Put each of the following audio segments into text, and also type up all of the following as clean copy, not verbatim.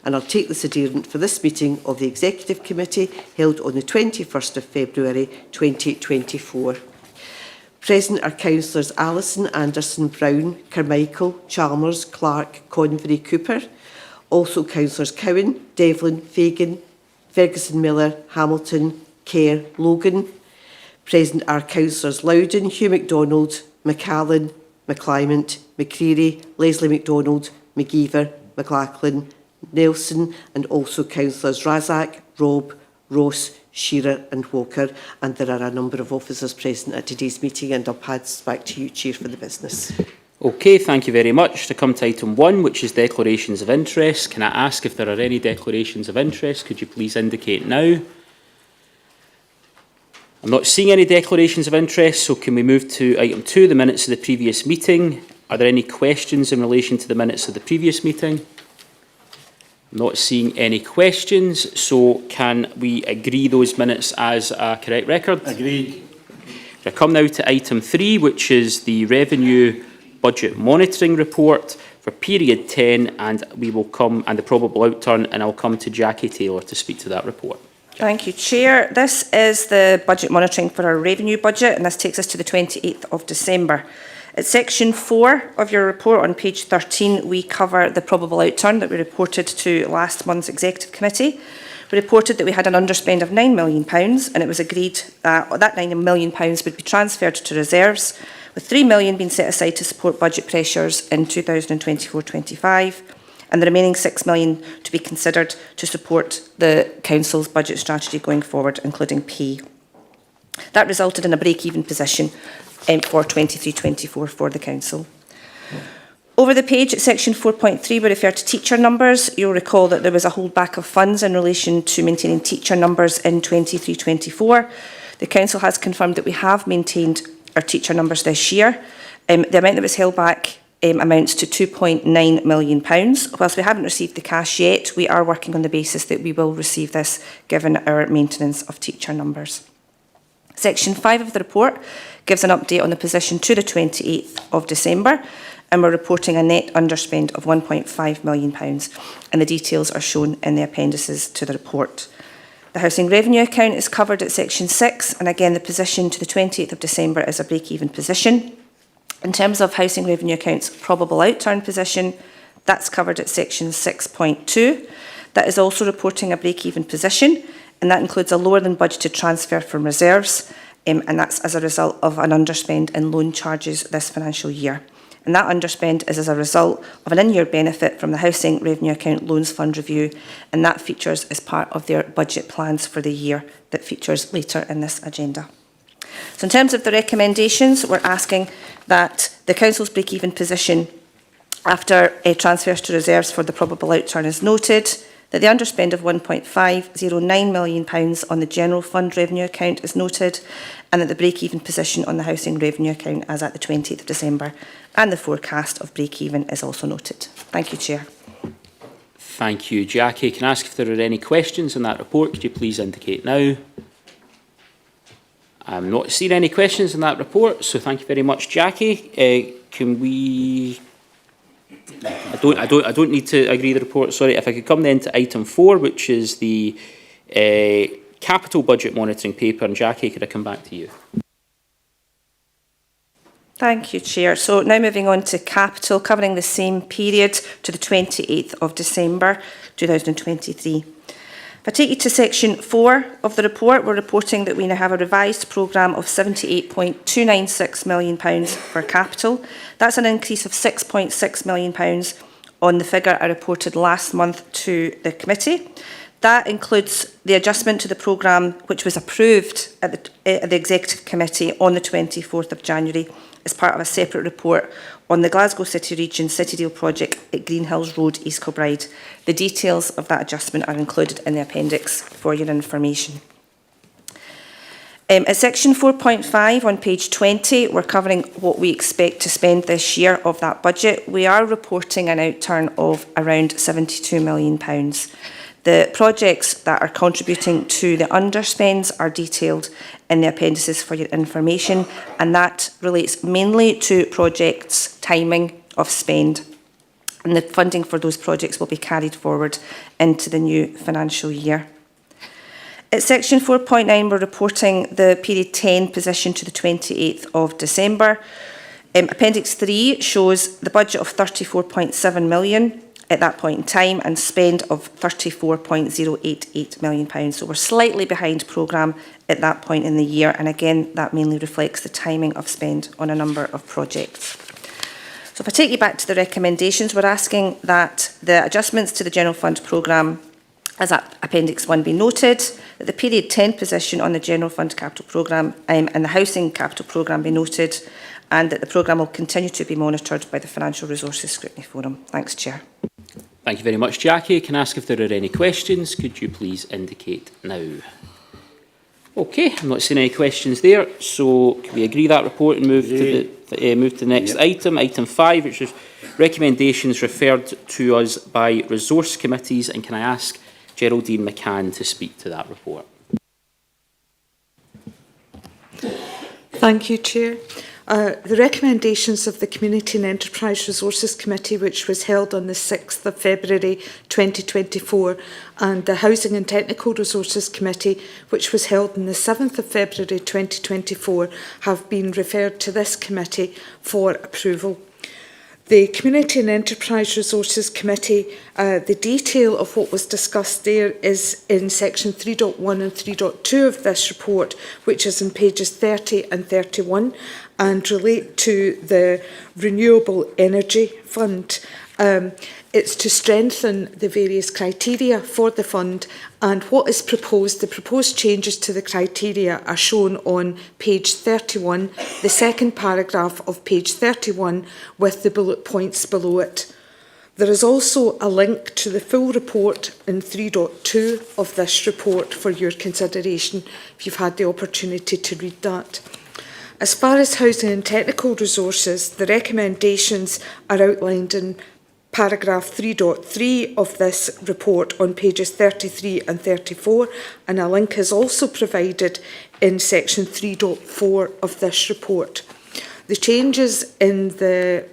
and I'll take this adherent for this meeting of the Executive Committee held on the 21st of February 2024. Present are Councillors Allison, Anderson, Brown, Carmichael, Chalmers, Clark, Convery, Cooper. Also Councillors Cowan, Devlin, Fagan, Ferguson, Miller, Hamilton, Kerr, Logan. Present are Councillors Loudon, Hugh MacDonald, McCallan, McClymont, McCreary, Leslie MacDonald, McGeever, McLachlan, Nelson, and also Councillors Razak, Robb, Ross, Shearer and Walker. And there are a number of officers present at today's meeting, and I'll pass back to you, Chair, for the business. Okay, thank you very much. To come to item 1, which is declarations of interest, can I ask if there are any declarations of interest? Could you please indicate now? I'm not seeing any declarations of interest, so can we move to item 2, the minutes of the previous meeting? Are there any questions in relation to the minutes of the previous meeting? I'm not seeing any questions, so can we agree those minutes as a correct record? Agreed. I come now to item 3, which is the Revenue Budget Monitoring Report for period 10, and we will come and the probable outturn, and I'll come to Jackie Taylor to speak to that report. Thank you, Chair. This is the budget monitoring for our revenue budget, and this takes us to the 28th of December. At section 4 of your report on page 13, we cover the probable outturn that we reported to last month's Executive Committee. We reported that we had an underspend of £9 million, and it was agreed that £9 million would be transferred to reserves, with £3 million being set aside to support budget pressures in 2024-25, and the remaining £6 million to be considered to support the Council's budget strategy going forward, including pay. That resulted in a break-even position for 23-24 for the Council. Over the page at section 4.3, we refer to teacher numbers. You'll recall that there was a holdback of funds in relation to maintaining teacher numbers in 23-24. The Council has confirmed that we have maintained our teacher numbers this year. The amount that was held back amounts to £2.9 million. Whilst we haven't received the cash yet, we are working on the basis that we will receive this given our maintenance of teacher numbers. Section 5 of the report gives an update on the position to the 28th of December, and we're reporting a net underspend of £1.5 million, and the details are shown in the appendices to the report. The housing revenue account is covered at section 6, and again the position to the 28th of December is a break-even position. In terms of housing revenue accounts probable outturn position, that's covered at section 6.2. That is also reporting a break-even position, and that includes a lower than budgeted transfer from reserves, and that's as a result of an underspend in loan charges this financial year. And that underspend is as a result of an in-year benefit from the Housing Revenue Account Loans Fund review, and that features as part of their budget plans for the year that features later in this agenda. So in terms of the recommendations, we're asking that the Council's break-even position after transfers to reserves for the probable outturn is noted, that the underspend of £1.509 million on the General Fund Revenue Account is noted, and that the break-even position on the Housing Revenue Account as at the 20th of December, and the forecast of break-even is also noted. Thank you, Chair. Thank you, Jackie. Can I ask if there are any questions on that report? Could you please indicate now? I'm not seeing any questions on that report, so thank you very much, Jackie. Can we? I don't need to agree the report. Sorry, if I could come then to item 4, which is the capital budget monitoring paper, and Jackie, could I come back to you? Thank you, Chair. So now moving on to capital, covering the same period to the 28th of December 2023. If I take you to section 4 of the report, we're reporting that we now have a revised programme of £78.296 million for capital. That's an increase of £6.6 million on the figure I reported last month to the committee. That includes the adjustment to the programme which was approved at the Executive Committee on the 24th of January as part of a separate report on the Glasgow City Region City Deal project at Greenhills Road, East Kilbride. The details of that adjustment are included in the appendix for your information. At section 4.5 on page 20, we're covering what we expect to spend this year of that budget. We are reporting an outturn of around £72 million. The projects that are contributing to the underspends are detailed in the appendices for your information, and that relates mainly to projects' timing of spend. and the funding for those projects will be carried forward into the new financial year. At section 4.9, we're reporting the period 10 position to the 28th of December. Appendix 3 shows the budget of £34.7 million at that point in time and spend of £34.088 million. So we're slightly behind programme at that point in the year, and again that mainly reflects the timing of spend on a number of projects. So if I take you back to the recommendations, we're asking that the adjustments to the General Fund programme as at Appendix 1 be noted, that the period 10 position on the General Fund capital programme and the Housing capital programme be noted, and that the programme will continue to be monitored by the Financial Resources Scrutiny Forum. Thanks, Chair. Thank you very much, Jackie. Can I ask if there are any questions? Could you please indicate now? Okay, I'm not seeing any questions there, so can we agree that report and move to the next item, item 5, which is recommendations referred to us by resource committees, and can I ask Geraldine McCann to speak to that report? Thank you, Chair. The recommendations of the Community and Enterprise Resources Committee, which was held on the 6th of February 2024, and the Housing and Technical Resources Committee, which was held on the 7th of February 2024, have been referred to this committee for approval. The Community and Enterprise Resources Committee, the detail of what was discussed there is in section 3.1 and 3.2 of this report, which is in pages 30 and 31, and relate to the Renewable Energy Fund. It's to strengthen the various criteria for the fund, and what is proposed, the proposed changes to the criteria are shown on page 31, the second paragraph of page 31, with the bullet points below it. There is also a link to the full report in 3.2 of this report for your consideration, if you've had the opportunity to read that. As far as housing and technical resources, the recommendations are outlined in paragraph 3.3 of this report on pages 33 and 34, and a link is also provided in section 3.4 of this report. The changes in the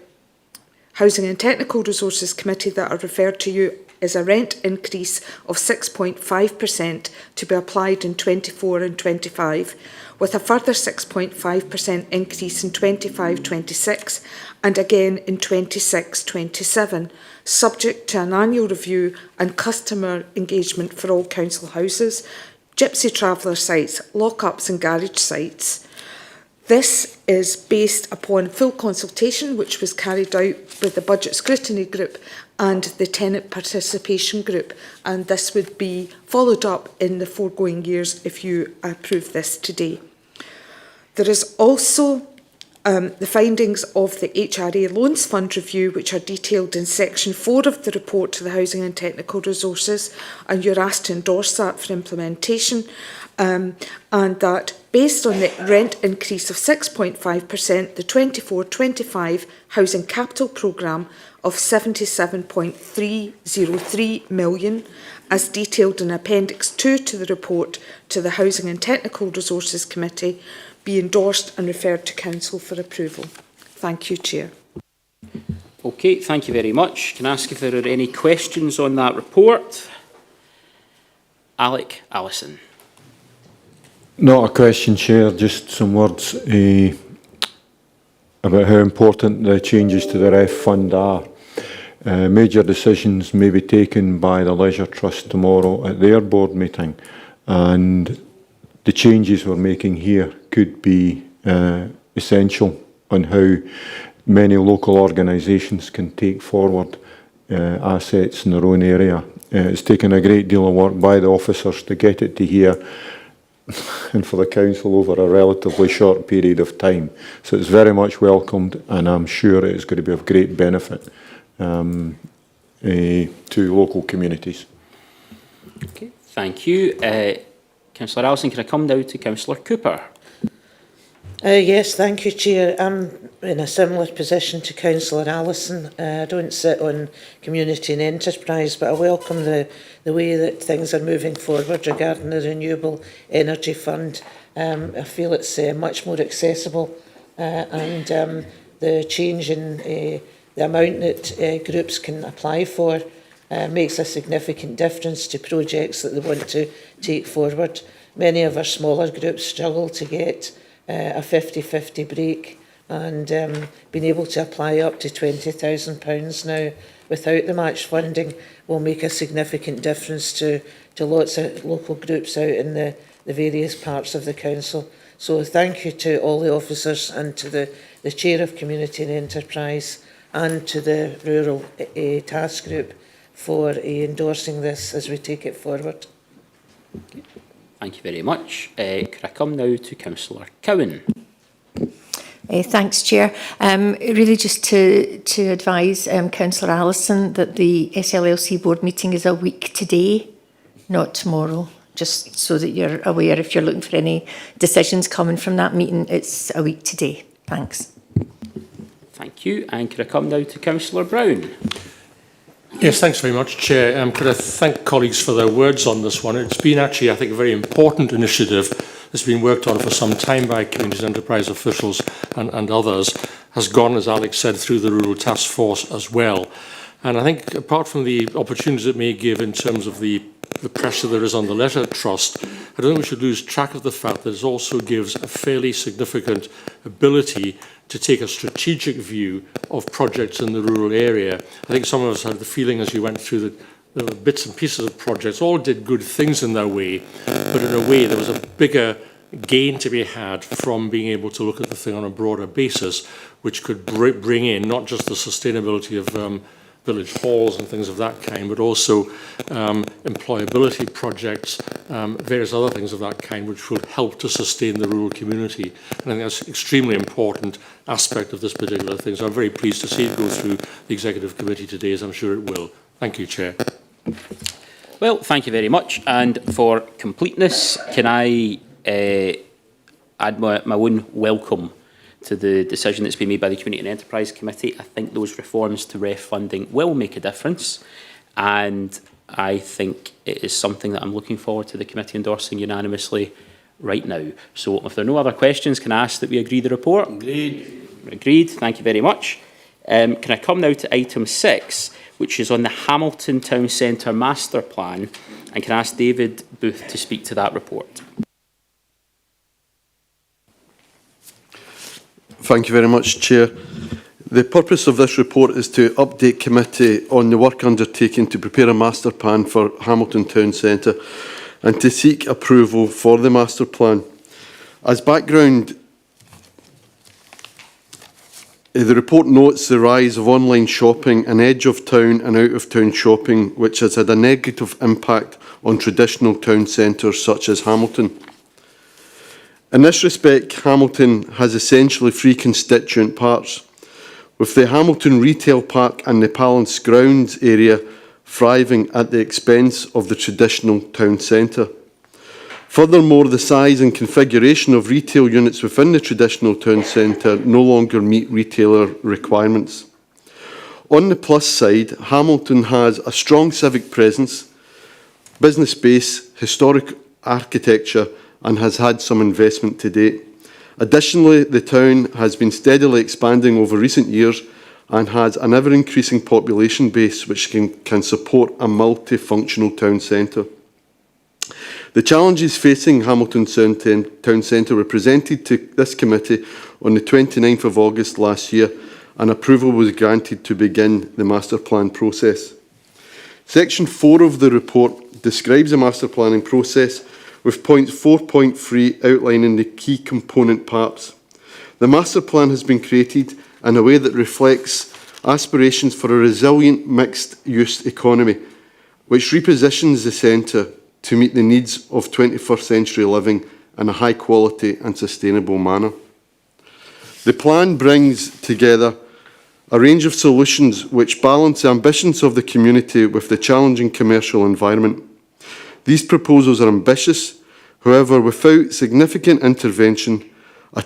Housing and Technical Resources Committee that are referred to you is a rent increase of 6.5% to be applied in 24 and 25, with a further 6.5% increase in 25-26 and again in 26-27, subject to an annual review and customer engagement for all council houses, gypsy traveller sites, lock-ups and garage sites. This is based upon full consultation which was carried out with the Budget Scrutiny Group and the Tenant Participation Group, and this would be followed up in the foregoing years if you approve this today. There is also the findings of the HRA Loans Fund review, which are detailed in section 4 of the report to the Housing and Technical Resources, and you're asked to endorse that for implementation, and that based on the rent increase of 6.5%, the 24-25 Housing Capital Programme of £77.303 million, as detailed in Appendix 2 to the report to the Housing and Technical Resources Committee, be endorsed and referred to Council for approval. Thank you, Chair. Okay, thank you very much. Can I ask if there are any questions on that report? Alec Allison. Not a question, Chair, just some words about how important the changes to the REF fund are. Major decisions may be taken by the Leisure Trust tomorrow at their board meeting, and the changes we're making here could be essential on how many local organisations can take forward assets in their own area. It's taken a great deal of work by the officers to get it to here and for the council over a relatively short period of time. So it's very much welcomed, and I'm sure it's going to be of great benefit to local communities. Okay, thank you. Councillor Allison, can I come now to Councillor Cooper? Yes, thank you, Chair. I'm in a similar position to Councillor Allison. I don't sit on Community and Enterprise, but I welcome the way that things are moving forward regarding the Renewable Energy Fund. I feel it's much more accessible, and the change in the the amount that groups can apply for makes a significant difference to projects that they want to take forward. Many of our smaller groups struggle to get a 50-50 break, and being able to apply up to £20,000 now without the match funding will make a significant difference to lots of local groups out in the various parts of the council. So thank you to all the officers and to the Chair of Community and Enterprise and to the Rural Task Group for endorsing this as we take it forward. Thank you very much. Could I come now to Councillor Cowan? Thanks, Chair. Really just to advise Councillor Allison that the SLLC board meeting is a week today, not tomorrow, just so that you're aware if you're looking for any decisions coming from that meeting, it's a week today. Thanks. Thank you. And could I come now to Councillor Brown? Yes, thanks very much, Chair. Could I thank colleagues for their words on this one? It's been actually, I think, a very important initiative that's been worked on for some time by community enterprise officials and others, has gone, as Alex said, through the Rural Task Force as well. And I think apart from the opportunities it may give in terms of the pressure there is on the Leisure Trust, I don't think we should lose track of the fact that it also gives a fairly significant ability to take a strategic view of projects in the rural area. I think some of us had the feeling as you went through the bits and pieces of projects, all did good things in their way, but in a way there was a bigger gain to be had from being able to look at the thing on a broader basis, which could bring in not just the sustainability of village halls and things of that kind, but also employability projects, various other things of that kind, which will help to sustain the rural community. And I think that's an extremely important aspect of this particular thing. So I'm very pleased to see it go through the Executive Committee today, as I'm sure it will. Thank you, Chair. Well, thank you very much. And for completeness, can I add my own welcome to the decision that's been made by the Community and Enterprise Committee. I think those reforms to REF funding will make a difference, and I think it is something that I'm looking forward to the committee endorsing unanimously right now. So if there are no other questions, can I ask that we agree the report? Agreed. Agreed. Thank you very much. Can I come now to item 6, which is on the Hamilton Town Centre Master Plan, and can I ask David Booth to speak to that report? Thank you very much, Chair. The purpose of this report is to update committee on the work undertaken to prepare a master plan for Hamilton Town Centre and to seek approval for the master plan. As background, the report notes the rise of online shopping and edge of town and out of town shopping, which has had a negative impact on traditional town centres such as Hamilton. In this respect, Hamilton has essentially three constituent parts, with the Hamilton Retail Park and the Palace Grounds area thriving at the expense of the traditional town centre. Furthermore, the size and configuration of retail units within the traditional town centre no longer meet retailer requirements. On the plus side, Hamilton has a strong civic presence, business base, historic architecture, and has had some investment to date. Additionally, the town has been steadily expanding over recent years and has an ever-increasing population base which can support a multifunctional town centre. The challenges facing Hamilton Town Centre were presented to this committee on the 29th of August last year, and approval was granted to begin the master plan process. Section 4 of the report describes the master planning process, with point 4.3 outlining the key component parts. The master plan has been created in a way that reflects aspirations for a resilient mixed-use economy, which repositions the centre to meet the needs of 21st century living in a high quality and sustainable manner. The plan brings together a range of solutions which balance the ambitions of the community with the challenging commercial environment. These proposals are ambitious, however, without significant intervention, the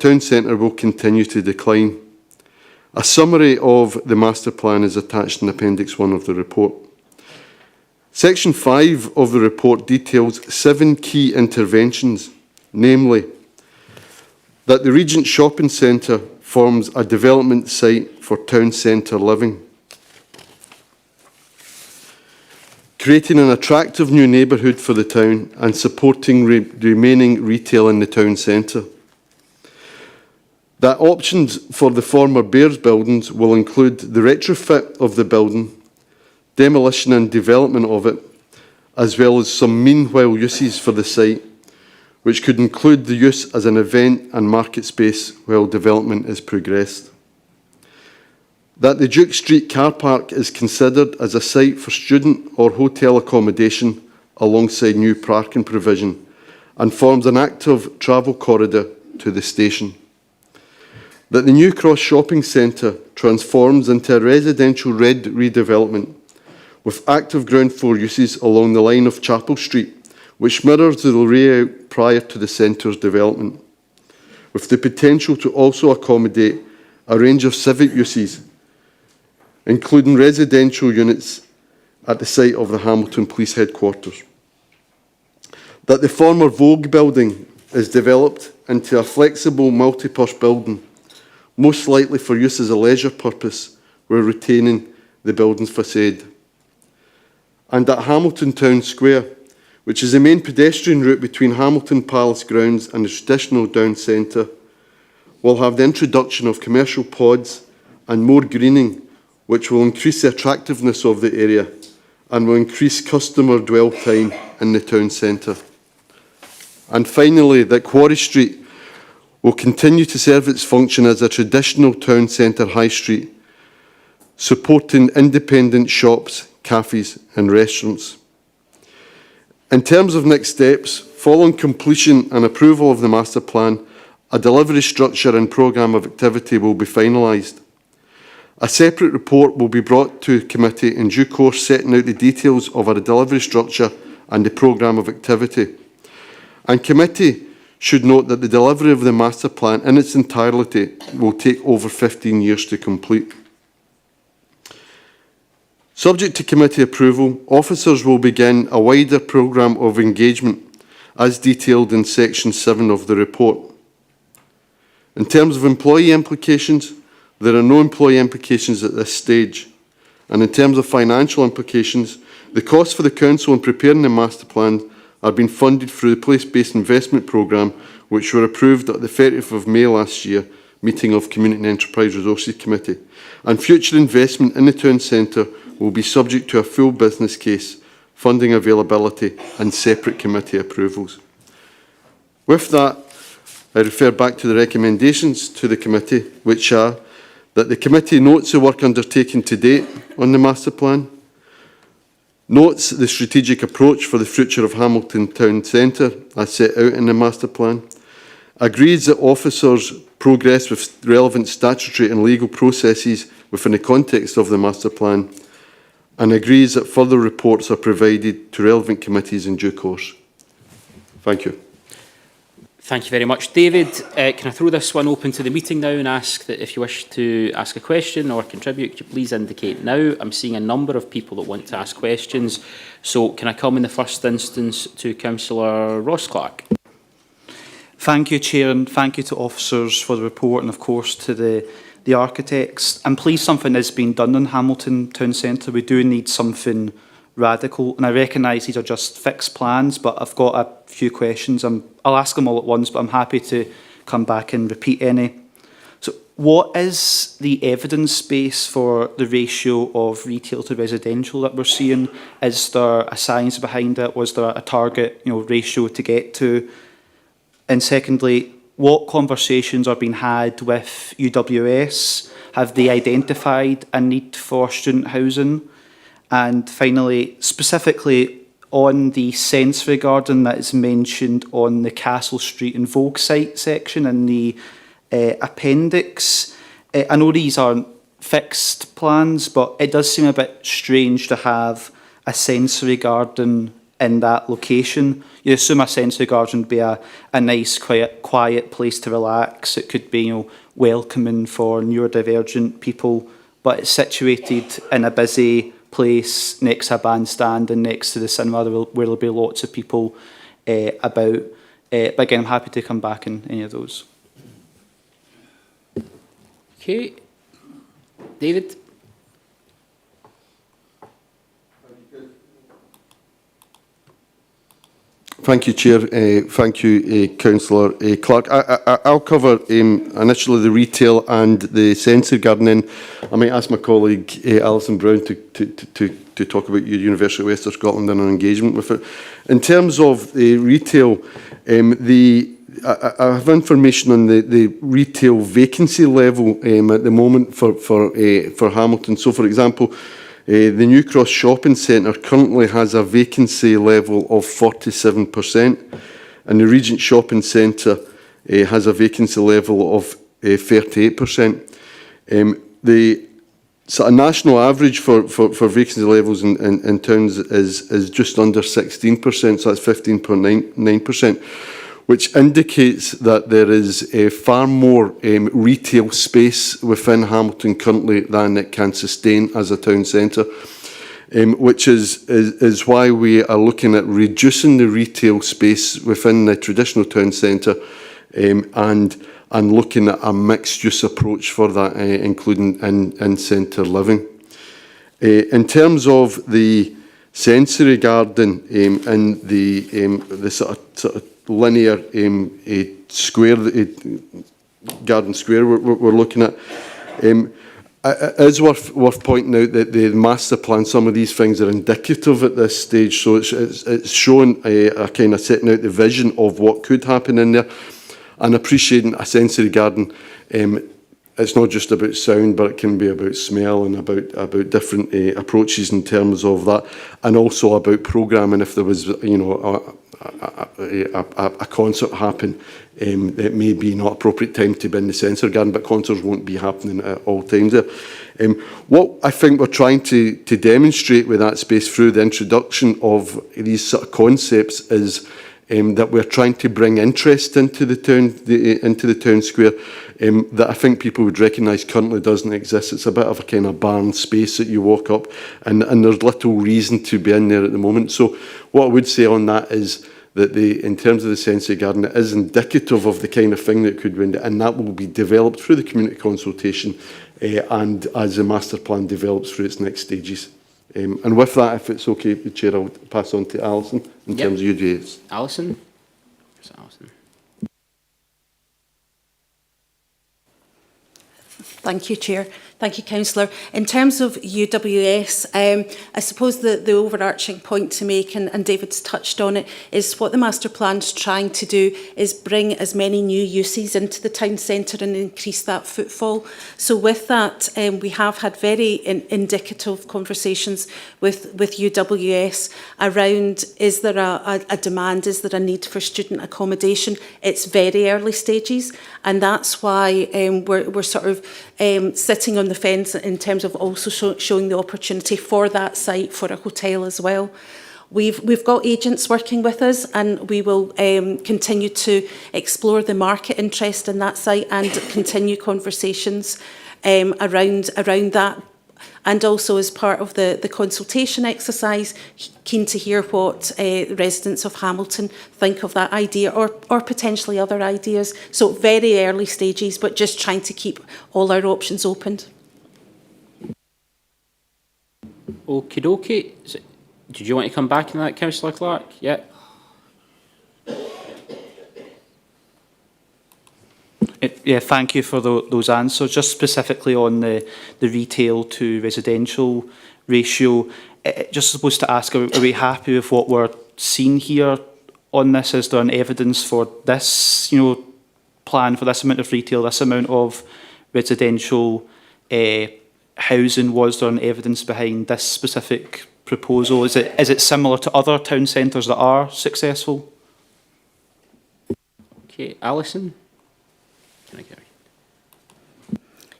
town centre will continue to decline. A summary of the master plan is attached in Appendix 1 of the report. Section 5 of the report details 7 key interventions, namely, that the Regent Shopping Centre forms a development site for town centre living, creating an attractive new neighbourhood for the town and supporting remaining retail in the town centre. That options for the former Bears buildings will include the retrofit of the building, demolition and development of it, as well as some meanwhile uses for the site, which could include the use as an event and market space while development is progressed. That the Duke Street car park is considered as a site for student or hotel accommodation alongside new parking provision and forms an active travel corridor to the station. That the New Cross shopping centre transforms into a residential redevelopment with active ground floor uses along the line of Chapel Street, which mirrors the layout prior to the centre's development, with the potential to also accommodate a range of civic uses, including residential units at the site of the Hamilton Police Headquarters. That the former Vogue building is developed into a flexible multi-purpose building, most likely for use as a leisure purpose, while retaining the building's facade. And that Hamilton Town Square, which is the main pedestrian route between Hamilton Palace grounds and the traditional town centre, will have the introduction of commercial pods and more greening, which will increase the attractiveness of the area and will increase customer dwell time in the town centre. And finally, that Quarry Street will continue to serve its function as a traditional town centre high street, supporting independent shops, cafes and restaurants. In terms of next steps, following completion and approval of the master plan, a delivery structure and programme of activity will be finalised. A separate report will be brought to committee in due course, setting out the details of our delivery structure and the programme of activity. And committee should note that the delivery of the master plan in its entirety will take over 15 years to complete. Subject to committee approval, officers will begin a wider programme of engagement as detailed in section 7 of the report. In terms of employee implications, there are no employee implications at this stage. And in terms of financial implications, the costs for the Council in preparing the master plan are being funded through the Place-Based Investment Programme, which were approved at the 30th of May last year, meeting of Community and Enterprise Resources Committee. And future investment in the town centre will be subject to a full business case, funding availability and separate committee approvals. With that, I refer back to the recommendations to the committee, which are that the committee notes the work undertaken to date on the master plan, notes the strategic approach for the future of Hamilton Town Centre as set out in the master plan, agrees that officers progress with relevant statutory and legal processes within the context of the master plan, and agrees that further reports are provided to relevant committees in due course. Thank you. Thank you very much, David. Can I throw this one open to the meeting now and ask that if you wish to ask a question or contribute, could you please indicate now? I'm seeing a number of people that want to ask questions. So can I come in the first instance to Councillor Ross Clark? Thank you, Chair, and thank you to officers for the report and, of course, to the architects. I'm pleased something is being done in Hamilton Town Centre. We do need something radical, and I recognise these are just fixed plans, but I've got a few questions. I'll ask them all at once, but I'm happy to come back and repeat any. So what is the evidence base for the ratio of retail to residential that we're seeing? Is there a science behind it? Was there a target ratio to get to? And secondly, what conversations are being had with UWS? Have they identified a need for student housing? And finally, specifically on the sensory garden that is mentioned on the Castle Street and Vogue site section in the appendix, I know these aren't fixed plans, but it does seem a bit strange to have a sensory garden in that location. You assume a sensory garden would be a nice, quiet place to relax. It could be welcoming for neurodivergent people, but it's situated in a busy place next to a bandstand and next to the cinema where there'll be lots of people about. But again, I'm happy to come back in any of those. Okay. David? Thank you, Chair. Thank you, Councillor Clark. I'll cover initially the retail and the sensory gardening. I might ask my colleague Alison Brown to talk about your University of Western Scotland and our engagement with it. In terms of the retail, I have information on the retail vacancy level at the moment for Hamilton. So, for example, the New Cross Shopping Centre currently has a vacancy level of 47%, and the Regent Shopping Centre has a vacancy level of 38%. The sort of national average for vacancy levels in towns is just under 16%, so that's 15.9%. Which indicates that there is far more retail space within Hamilton currently than it can sustain as a town centre, which is why we are looking at reducing the retail space within the traditional town centre and looking at a mixed-use approach for that, including in-centre living. In terms of the sensory garden and the sort of linear square, garden square we're looking at. It is worth pointing out that the master plan, some of these things are indicative at this stage, so it's showing a kind of setting out the vision of what could happen in there, and appreciating a sensory garden. It's not just about sound, but it can be about smell and about different approaches in terms of that, and also about programming. If there was, you know, a concert happen, it may be not appropriate time to be in the sensory garden, but concerts won't be happening at all times there. What I think we're trying to demonstrate with that space through the introduction of these sort of concepts is that we're trying to bring interest into the town square that I think people would recognise currently doesn't exist. It's a bit of a kind of barn space that you walk up, and there's little reason to be in there at the moment. So what I would say on that is that in terms of the sensory garden, it is indicative of the kind of thing that could win, and that will be developed through the community consultation and as the master plan develops through its next stages. And with that, if it's okay, Chair, I'll pass on to Alison in terms of UDAs. Alison? Where's Alison? Thank you, Chair. Thank you, Councillor. In terms of UWS, I suppose the overarching point to make, and David's touched on it, is what the master plan's trying to do is bring as many new uses into the town centre and increase that footfall. So with that, we have had very indicative conversations with UWS around, is there a demand, is there a need for student accommodation? It's very early stages, and that's why we're sort of sitting on the fence in terms of also showing the opportunity for that site for a hotel as well. We've got agents working with us, and we will continue to explore the market interest in that site and continue conversations around that. And also as part of the consultation exercise, keen to hear what residents of Hamilton think of that idea or potentially other ideas. So very early stages, but just trying to keep all our options open. Okie dokie. Did you want to come back on that, Councillor Clark? Yeah. Yeah, thank you for those answers. Just specifically on the retail to residential ratio, just supposed to ask, are we happy with what we're seeing here on this? Is there an evidence for this, plan for this amount of retail, this amount of residential housing? Was there an evidence behind this specific proposal? Is it similar to other town centres that are successful? Okay, Alison?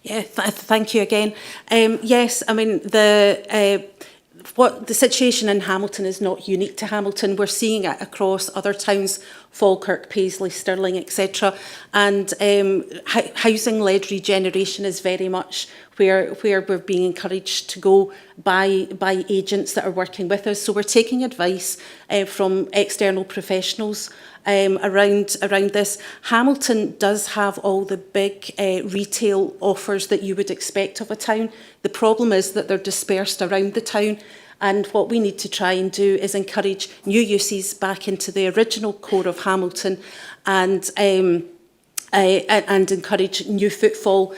Yeah, thank you again. Yes, I mean, the situation in Hamilton is not unique to Hamilton. We're seeing it across other towns Falkirk, Paisley, Stirling, etc. And housing-led regeneration is very much where we're being encouraged to go by agents that are working with us. So we're taking advice from external professionals around this. Hamilton does have all the big retail offers that you would expect of a town. The problem is that they're dispersed around the town. And what we need to try and do is encourage new uses back into the original core of Hamilton and encourage new footfall.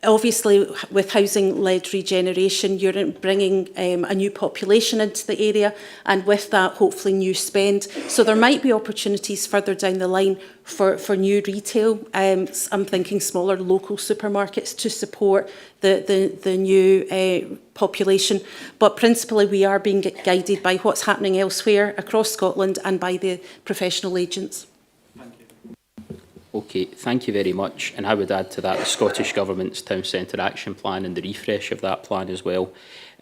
Obviously, with housing-led regeneration, you're bringing a new population into the area, and with that, hopefully, new spend. So there might be opportunities further down the line for new retail. I'm thinking smaller local supermarkets to support the new population. But principally, we are being guided by what's happening elsewhere across Scotland and by the professional agents. Okay, thank you very much. And I would add to that the Scottish Government's Town Centre Action Plan and the refresh of that plan as well.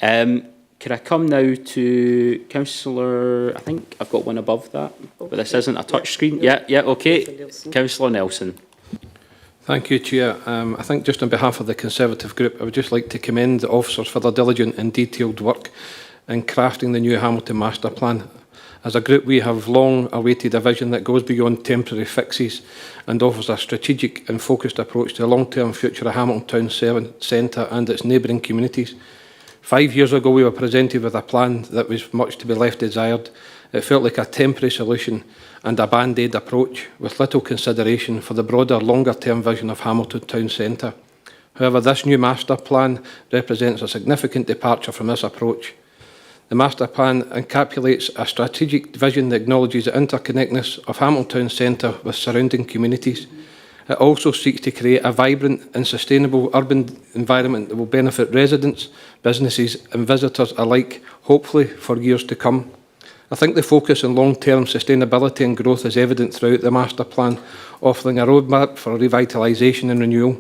Could I come now to Councillor, I think I've got one above that, but this isn't a touch screen. Yeah, okay. Councillor Nelson. Thank you, Chair. I think just on behalf of the Conservative Group, I would just like to commend the officers for their diligent and detailed work in crafting the new Hamilton Master Plan. As a group, we have long awaited a vision that goes beyond temporary fixes and offers a strategic and focused approach to the long-term future of Hamilton Town Centre and its neighbouring communities. 5 years ago, we were presented with a plan that was much to be left desired. It felt like a temporary solution and a band-aid approach with little consideration for the broader, longer-term vision of Hamilton Town Centre. However, this new master plan represents a significant departure from this approach. The master plan encapsulates a strategic vision that acknowledges the interconnectedness of Hamilton Centre with surrounding communities. It also seeks to create a vibrant and sustainable urban environment that will benefit residents, businesses and visitors alike, hopefully for years to come. I think the focus on long-term sustainability and growth is evident throughout the master plan, offering a roadmap for revitalisation and renewal.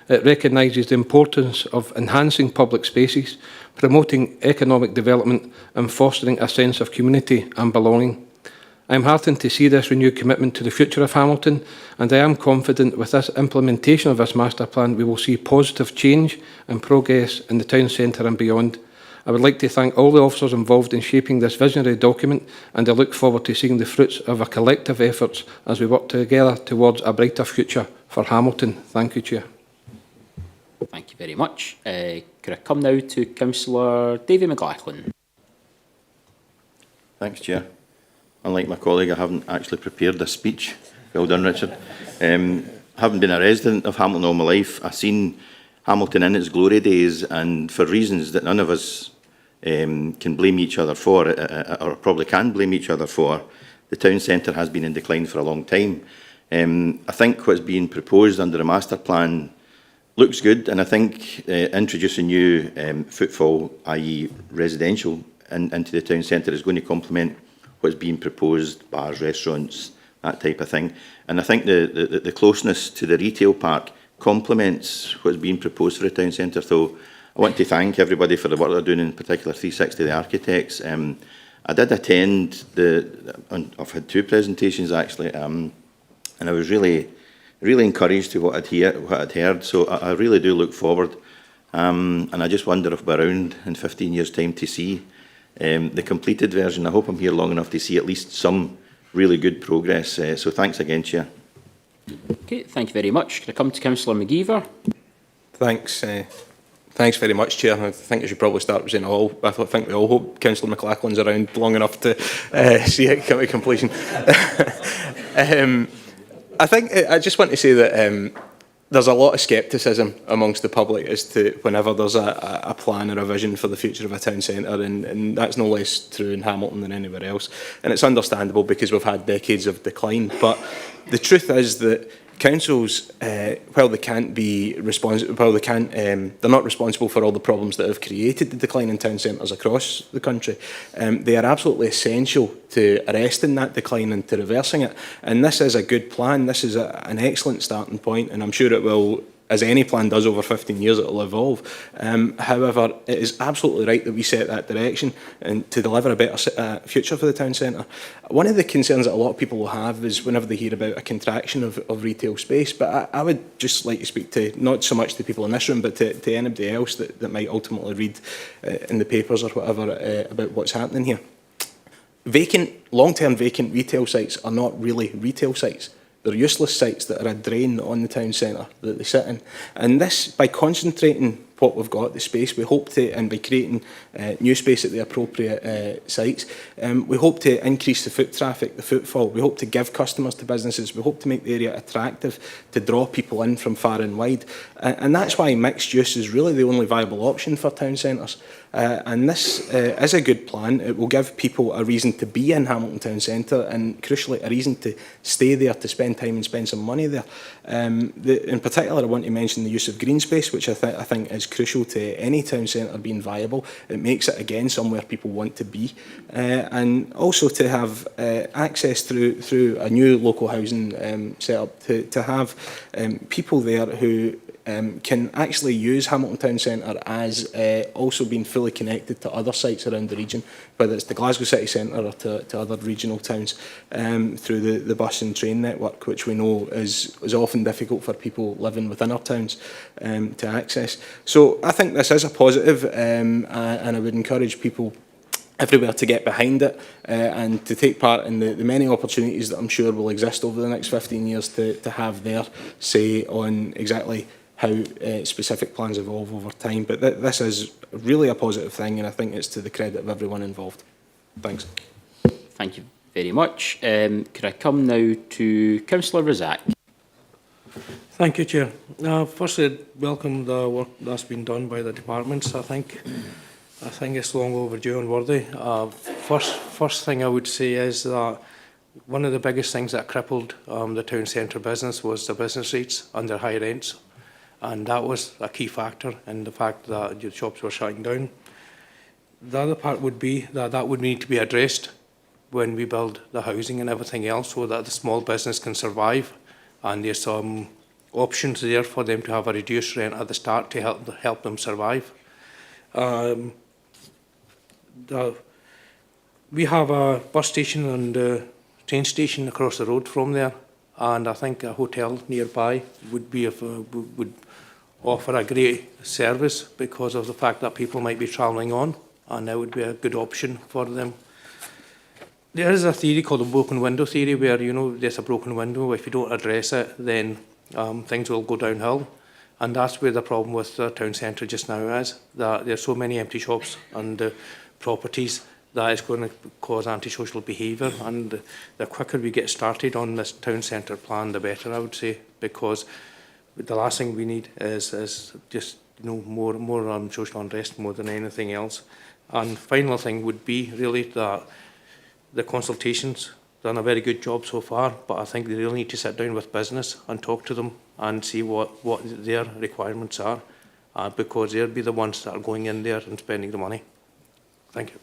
It recognises the importance of enhancing public spaces, promoting economic development and fostering a sense of community and belonging. I am heartened to see this renewed commitment to the future of Hamilton, and I am confident with this implementation of this master plan we will see positive change and progress in the town centre and beyond. I would like to thank all the officers involved in shaping this visionary document, and I look forward to seeing the fruits of our collective efforts as we work together towards a brighter future for Hamilton. Thank you, Chair. Thank you very much. Could I come now to Councillor Davy McLachlan? Thanks, Chair. Unlike my colleague, I haven't actually prepared this speech. Well done, Richard. Having been a resident of Hamilton all my life, I've seen Hamilton in its glory days, and for reasons that none of us can blame each other for, or probably can blame each other for, the town centre has been in decline for a long time. I think what's being proposed under the master plan looks good, and I think introducing new footfall, i.e. residential, into the town centre is going to complement what's being proposed, bars, restaurants, that type of thing. And I think the closeness to the retail park complements what's being proposed for the town centre. So I want to thank everybody for the work they're doing, in particular 360 the architects. I did attend I've had two presentations actually, and I was really encouraged to what I'd heard. So I really do look forward, and I just wonder if we're around in 15 years' time to see the completed version. I hope I'm here long enough to see at least some really good progress. So thanks again, Chair. Okay, thank you very much. Can I come to Councillor McGeever? Thanks. Thanks very much, Chair. I think I should probably start with saying I think we all hope Councillor McLachlan's around long enough to see it come to completion. I just want to say that there's a lot of scepticism amongst the public as to whenever there's a plan or a vision for the future of a town centre, and that's no less true in Hamilton than anywhere else. And it's understandable because we've had decades of decline. But the truth is that councils, while they can't be responsible, they're not responsible for all the problems that have created the decline in town centres across the country. They are absolutely essential to arresting that decline and to reversing it. And this is a good plan. This is an excellent starting point, and I'm sure it will as any plan does over 15 years, it will evolve. However, it is absolutely right that we set that direction and to deliver a better future for the town centre. One of the concerns that a lot of people will have is whenever they hear about a contraction of retail space, but I would just like to speak to, not so much to people in this room, but to anybody else that might ultimately read in the papers or whatever about what's happening here. Long-term vacant retail sites are not really retail sites. They're useless sites that are a drain on the town centre that they sit in. And this, by concentrating what we've got, the space, we hope to, and by creating new space at the appropriate sites, we hope to increase the foot traffic, the footfall. We hope to give customers to businesses. We hope to make the area attractive, to draw people in from far and wide. And that's why mixed use is really the only viable option for town centres. And this is a good plan. It will give people a reason to be in Hamilton Town Centre and, crucially, a reason to stay there, to spend time and spend some money there. In particular, I want to mention the use of green space, which I think is crucial to any town centre being viable. It makes it, again, somewhere people want to be. And also to have access through a new local housing setup, to have people there who can actually use Hamilton Town Centre as also being fully connected to other sites around the region, whether it's the Glasgow City Centre or to other regional towns through the bus and train network, which we know is often difficult for people living within our towns to access. So I think this is a positive, and I would encourage people everywhere to get behind it and to take part in the many opportunities that I'm sure will exist over the next 15 years to have their say on exactly how specific plans evolve over time. But this is really a positive thing, and I think it's to the credit of everyone involved. Thanks. Thank you very much. Could I come now to Councillor Razak? Thank you, Chair. Firstly, I'd welcome the work that's been done by the departments. I think it's long overdue and worthy. First thing I would say is that one of the biggest things that crippled the town centre business was the business rates and their high rents. And that was a key factor in the fact that the shops were shutting down. The other part would be that would need to be addressed when we build the housing and everything else so that the small business can survive. And there's some options there for them to have a reduced rent at the start to help them survive. We have a bus station and a train station across the road from there. And I think a hotel nearby would offer a great service because of the fact that people might be travelling on, and that would be a good option for them. There is a theory called the broken window theory where, there's a broken window. If you don't address it, then things will go downhill. And that's where the problem with the town centre just now is, that there's so many empty shops and properties that is going to cause antisocial behaviour. And the quicker we get started on this town centre plan, the better, I would say, because the last thing we need is just more social unrest more than anything else. And final thing would be really that the consultations done a very good job so far, but I think they really need to sit down with business and talk to them and see what their requirements are, because they'll be the ones that are going in there and spending the money. Thank you.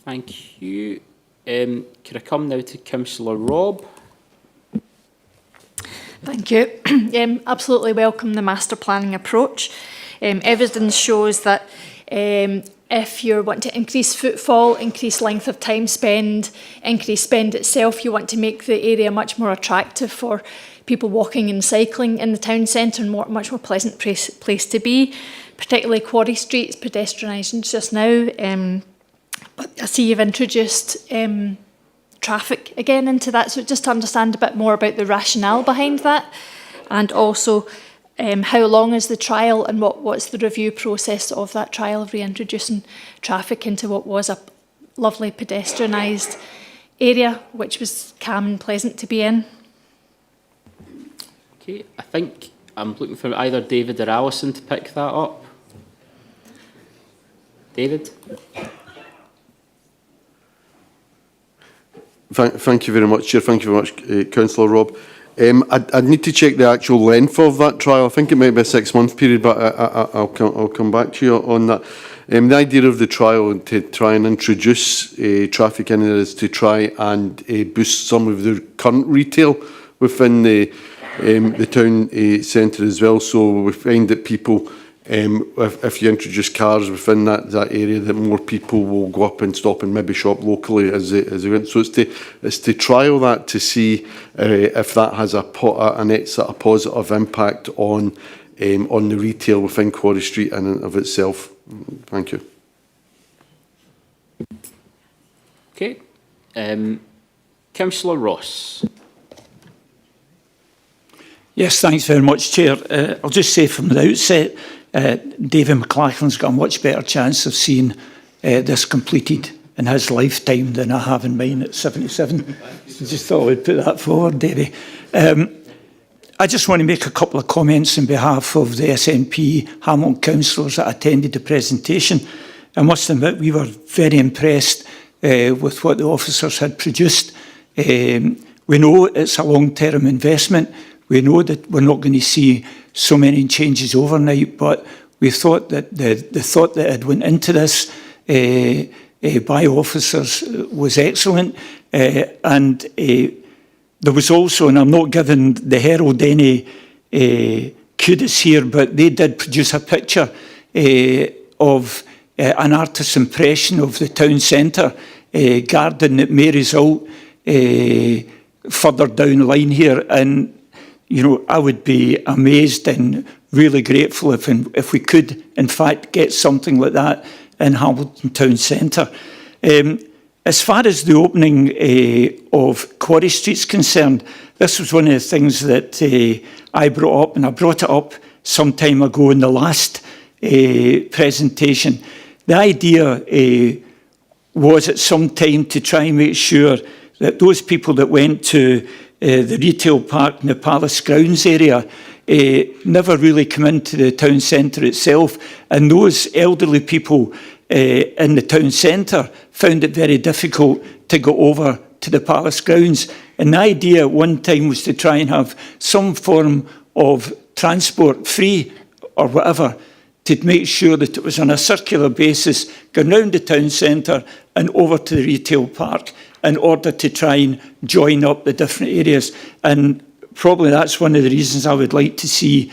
Thank you. Could I come now to Councillor Robb? Thank you. Absolutely welcome the master planning approach. Evidence shows that if you're wanting to increase footfall, increase length of time spend, increase spend itself, you want to make the area much more attractive for people walking and cycling in the town centre and much more pleasant place to be, particularly Quarry Street. It's pedestrianised just now. But I see you've introduced traffic again into that, so just to understand a bit more about the rationale behind that, and also how long is the trial and what's the review process of that trial of reintroducing traffic into what was a lovely pedestrianised area, which was calm and pleasant to be in. Okay, I think I'm looking for either David or Alison to pick that up. David? Thank you very much, Chair. Thank you very much, Councillor Robb. I'd need to check the actual length of that trial. I think it might be a 6-month period, but I'll come back to you on that. The idea of the trial to try and introduce traffic in there is to try and boost some of the current retail within the the town centre as well. So we find that people, if you introduce cars within that area, that more people will go up and stop and maybe shop locally as they went. So it's to trial that to see if that has a sort of positive impact on the retail within Quarry Street in and of itself. Thank you. Okay. Councillor Ross. Yes, thanks very much, Chair. I'll just say from the outset, David McLachlan's got a much better chance of seeing this completed in his lifetime than I have in mine at 77. Just thought I would put that forward, Davy. I just want to make a couple of comments on behalf of the SNP Hamilton councillors that attended the presentation. I must admit we were very impressed with what the officers had produced. We know it's a long-term investment. We know that we're not going to see so many changes overnight, but we thought that the thought that had went into this by officers was excellent. And there was also, and I'm not giving the Herald any kudos here, but they did produce a picture of an artist's impression of the town centre garden that may result further down the line here. And you know, I would be amazed and really grateful if we could, in fact, get something like that in Hamilton Town Centre. As far as the opening of Quarry Street's concerned, this was one of the things that I brought up, and I brought it up some time ago in the last presentation. The idea was at some time to try and make sure that those people that went to the retail park in the Palace Grounds area never really come into the town centre itself, and those elderly people in the town centre found it very difficult to go over to the Palace Grounds. And the idea at one time was to try and have some form of transport, free or whatever, to make sure that it was on a circular basis, going round the town centre and over to the retail park in order to try and join up the different areas. And probably that's one of the reasons I would like to see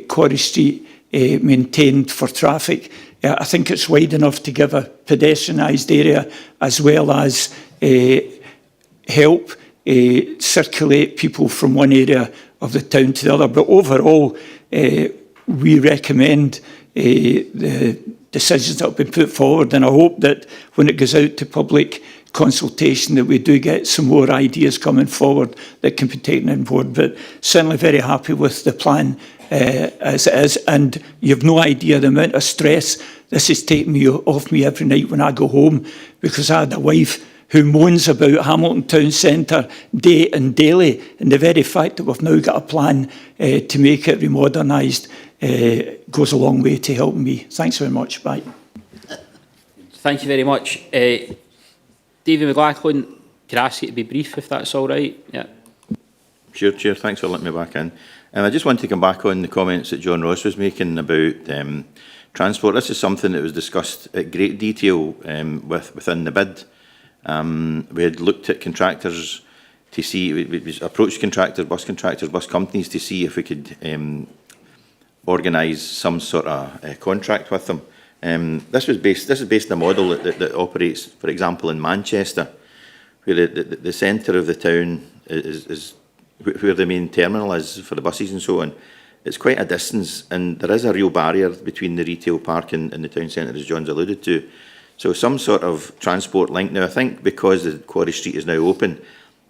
Quarry Street maintained for traffic. I think it's wide enough to give a pedestrianised area as well as help circulate people from one area of the town to the other. But overall, we recommend the decisions that have been put forward, and I hope that when it goes out to public consultation that we do get some more ideas coming forward that can be taken on board. But certainly very happy with the plan as it is, and you've no idea the amount of stress this is taking me off me every night when I go home, because I had a wife who moans about Hamilton Town Centre day and daily, and the very fact that we've now got a plan to make it remodernised goes a long way to helping me. Thanks very much. Bye. Thank you very much. David McLachlan, can I ask you to be brief if that's all right? Yeah. Sure, Chair. Thanks for letting me back in. I just want to come back on the comments that John Ross was making about transport. This is something that was discussed at great detail within the bid. We had looked at contractors to see, we approached contractors, bus companies to see if we could organise some sort of contract with them. This is based on a model that operates, for example, in Manchester, where the centre of the town is where the main terminal is for the buses and so on. It's quite a distance, and there is a real barrier between the retail park and the town centre, as John's alluded to. So some sort of transport link. Now, I think because the Quarry Street is now open,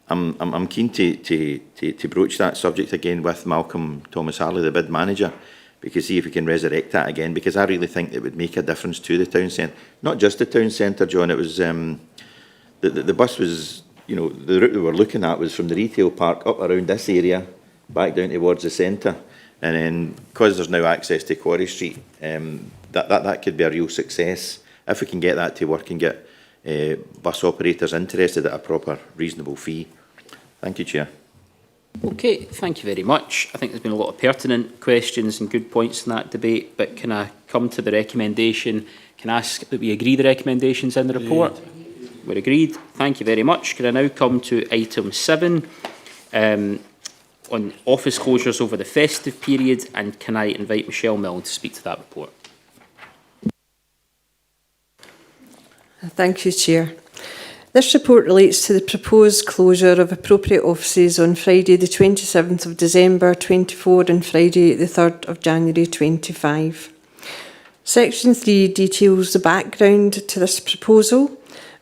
I'm keen to broach that subject again with Malcolm Thomas Harley, the bid manager, because see if we can resurrect that again, because I really think it would make a difference to the town centre. Not just the town centre, John, it was, the bus was, you know, the route we were looking at was from the retail park up around this area, back down towards the centre, and then, because there's now access to Quarry Street, that could be a real success, if we can get that to work and get bus operators interested at a proper, reasonable fee. Thank you, Chair. Okay, thank you very much. I think there's been a lot of pertinent questions and good points in that debate, but can I come to the recommendation? Can I ask that we agree the recommendations in the report? We're agreed. Thank you very much. Can I now come to item 7? on office closures over the festive period, and can I invite Michelle Milne to speak to that report? Thank you, Chair. This report relates to the proposed closure of appropriate offices on Friday the 27th of December 24 and Friday the 3rd of January 25. Section 3 details the background to this proposal,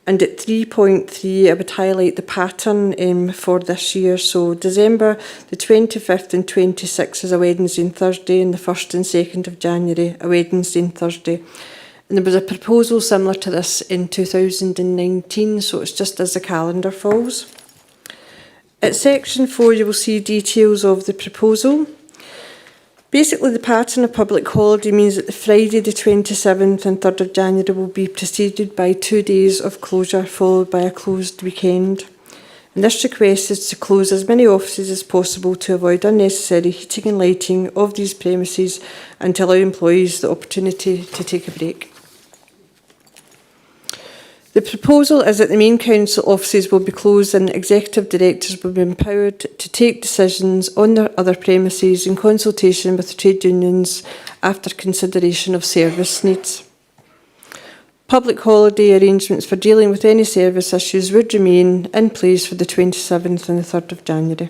and at 3.3 I would highlight the pattern for this year. So December the 25th and 26th is a Wednesday and Thursday, and the 1st and 2nd of January a Wednesday and Thursday. And there was a proposal similar to this in 2019, so it's just as the calendar falls. At section 4 you will see details of the proposal. Basically, the pattern of public holiday means that the Friday the 27th and 3rd of January will be preceded by 2 days of closure, followed by a closed weekend. And this request is to close as many offices as possible to avoid unnecessary heating and lighting of these premises and to allow employees the opportunity to take a break. The proposal is that the main council offices will be closed and executive directors will be empowered to take decisions on their other premises in consultation with the trade unions after consideration of service needs. Public holiday arrangements for dealing with any service issues would remain in place for the 27th and the 3rd of January.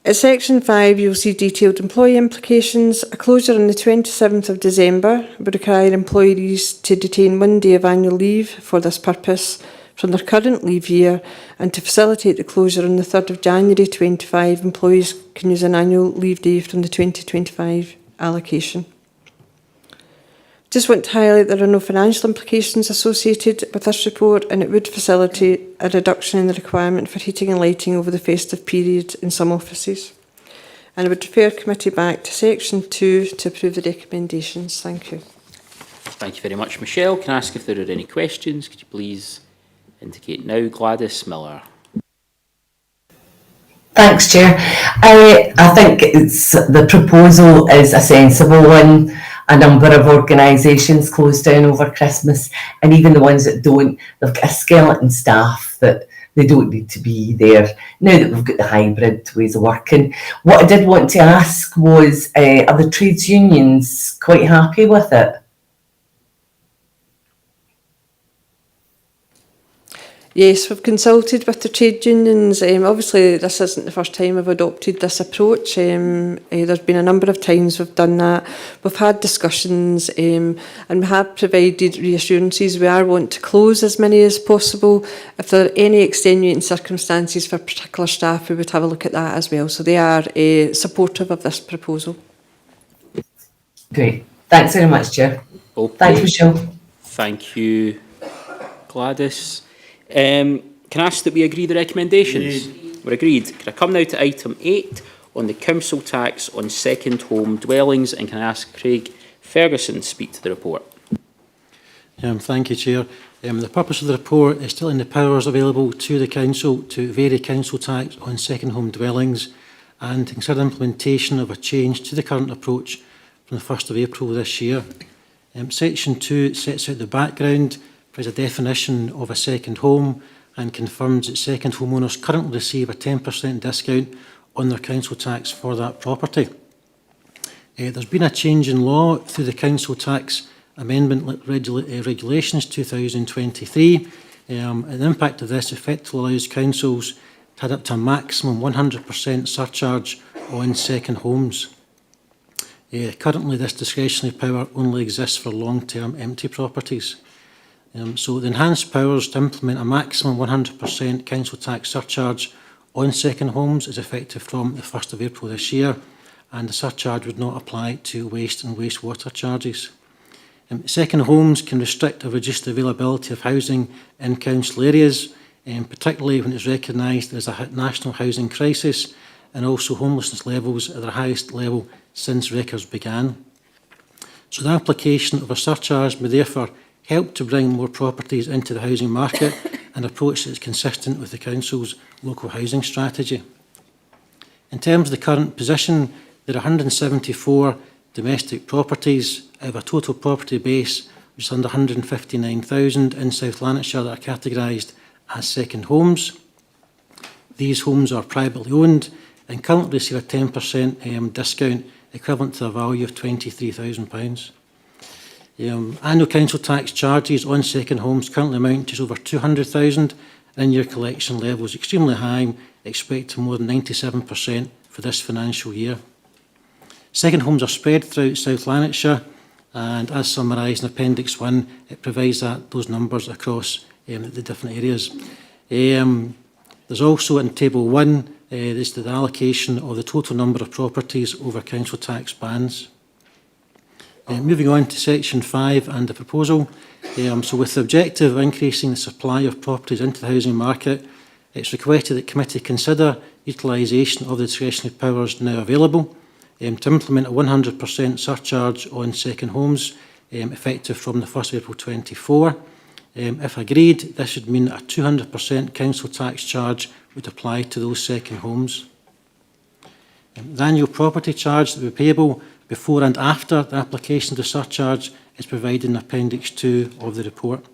At section 5, you will see detailed employee implications. A closure on the 27th of December would require employees to retain 1 day of annual leave for this purpose from their current leave year, and to facilitate the closure on the 3rd of January 25, employees can use an annual leave day from the 2025 allocation. Just want to highlight there are no financial implications associated with this report, and it would facilitate a reduction in the requirement for heating and lighting over the festive period in some offices. And I would refer committee back to section 2 to approve the recommendations. Thank you. Thank you very much, Michelle. Can I ask if there are any questions? Could you please indicate now? Gladys Miller. Thanks, Chair. I think the proposal is a sensible one. A number of organisations close down over Christmas, and even the ones that don't, they've got a skeleton staff that they don't need to be there now that we've got the hybrid ways of working. What I did want to ask was, are the trades unions quite happy with it? Yes, we've consulted with the trade unions. Obviously, this isn't the first time we've adopted this approach. There's been a number of times we've done that. We've had discussions and we have provided reassurances. We are wanting to close as many as possible. If there are any extenuating circumstances for particular staff, we would have a look at that as well. So they are supportive of this proposal. Great. Thanks very much, Chair. Okay. Thanks, Michelle. Thank you, Gladys. Can I ask that we agree the recommendations? We're agreed. Can I come now to item 8 on the council tax on second home dwellings, and can I ask Craig Ferguson to speak to the report? Thank you, Chair. The purpose of the report is still in the powers available to the council to vary council tax on second home dwellings and to consider implementation of a change to the current approach from the 1st of April this year. Section 2 sets out the background, provides a definition of a second home, and confirms that second homeowners currently receive a 10% discount on their council tax for that property. There's been a change in law through the Council Tax Amendment Regulations 2023, and the impact of this effectively allows councils to add up to a maximum 100% surcharge on second homes. Currently, this discretionary power only exists for long-term empty properties. So the enhanced powers to implement a maximum 100% council tax surcharge on second homes is effective from the 1st of April this year, and the surcharge would not apply to waste and wastewater charges. Second homes can restrict or reduce the availability of housing in council areas, particularly when it's recognised as a national housing crisis, and also homelessness levels at their highest level since records began. So the application of a surcharge may therefore help to bring more properties into the housing market, an approach that is consistent with the Council's local housing strategy. In terms of the current position, there are 174 domestic properties out of a total property base which is under 159,000 in South Lanarkshire that are categorised as second homes. these homes are privately owned and currently receive a 10% discount equivalent to a value of £23,000. Annual council tax charges on second homes currently amount to over £200,000, and in-year collection levels extremely high, expected more than 97% for this financial year. Second homes are spread throughout South Lanarkshire, and as summarised in Appendix 1, it provides those numbers across the different areas. There's also in Table 1, this is the allocation of the total number of properties over council tax bands. Moving on to Section 5 and the proposal. So with the objective of increasing the supply of properties into the housing market, it's requested that committee consider utilisation of the discretionary powers now available to implement a 100% surcharge on second homes effective from the 1st of April 24. If agreed, this would mean that a 200% council tax charge would apply to those second homes. The annual property charge that would be payable before and after the application of the surcharge is provided in Appendix 2 of the report.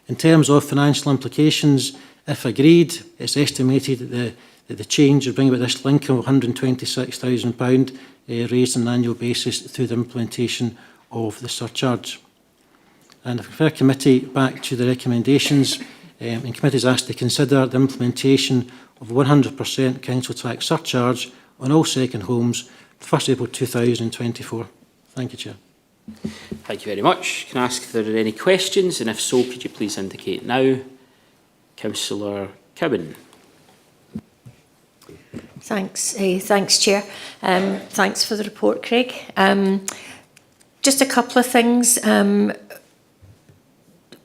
In terms of financial implications, if agreed, it's estimated that the change would bring about this income of £126,000 raised on an annual basis through the implementation of the surcharge. And if the committee back to the recommendations, and committee is asked to consider the implementation of 100% council tax surcharge on all second homes 1st April 2024. Thank you, Chair. Thank you very much. Can I ask if there are any questions, and if so, could you please indicate now? Councillor Cowan. Thanks, thanks, Chair. Thanks for the report, Craig. Just a couple of things.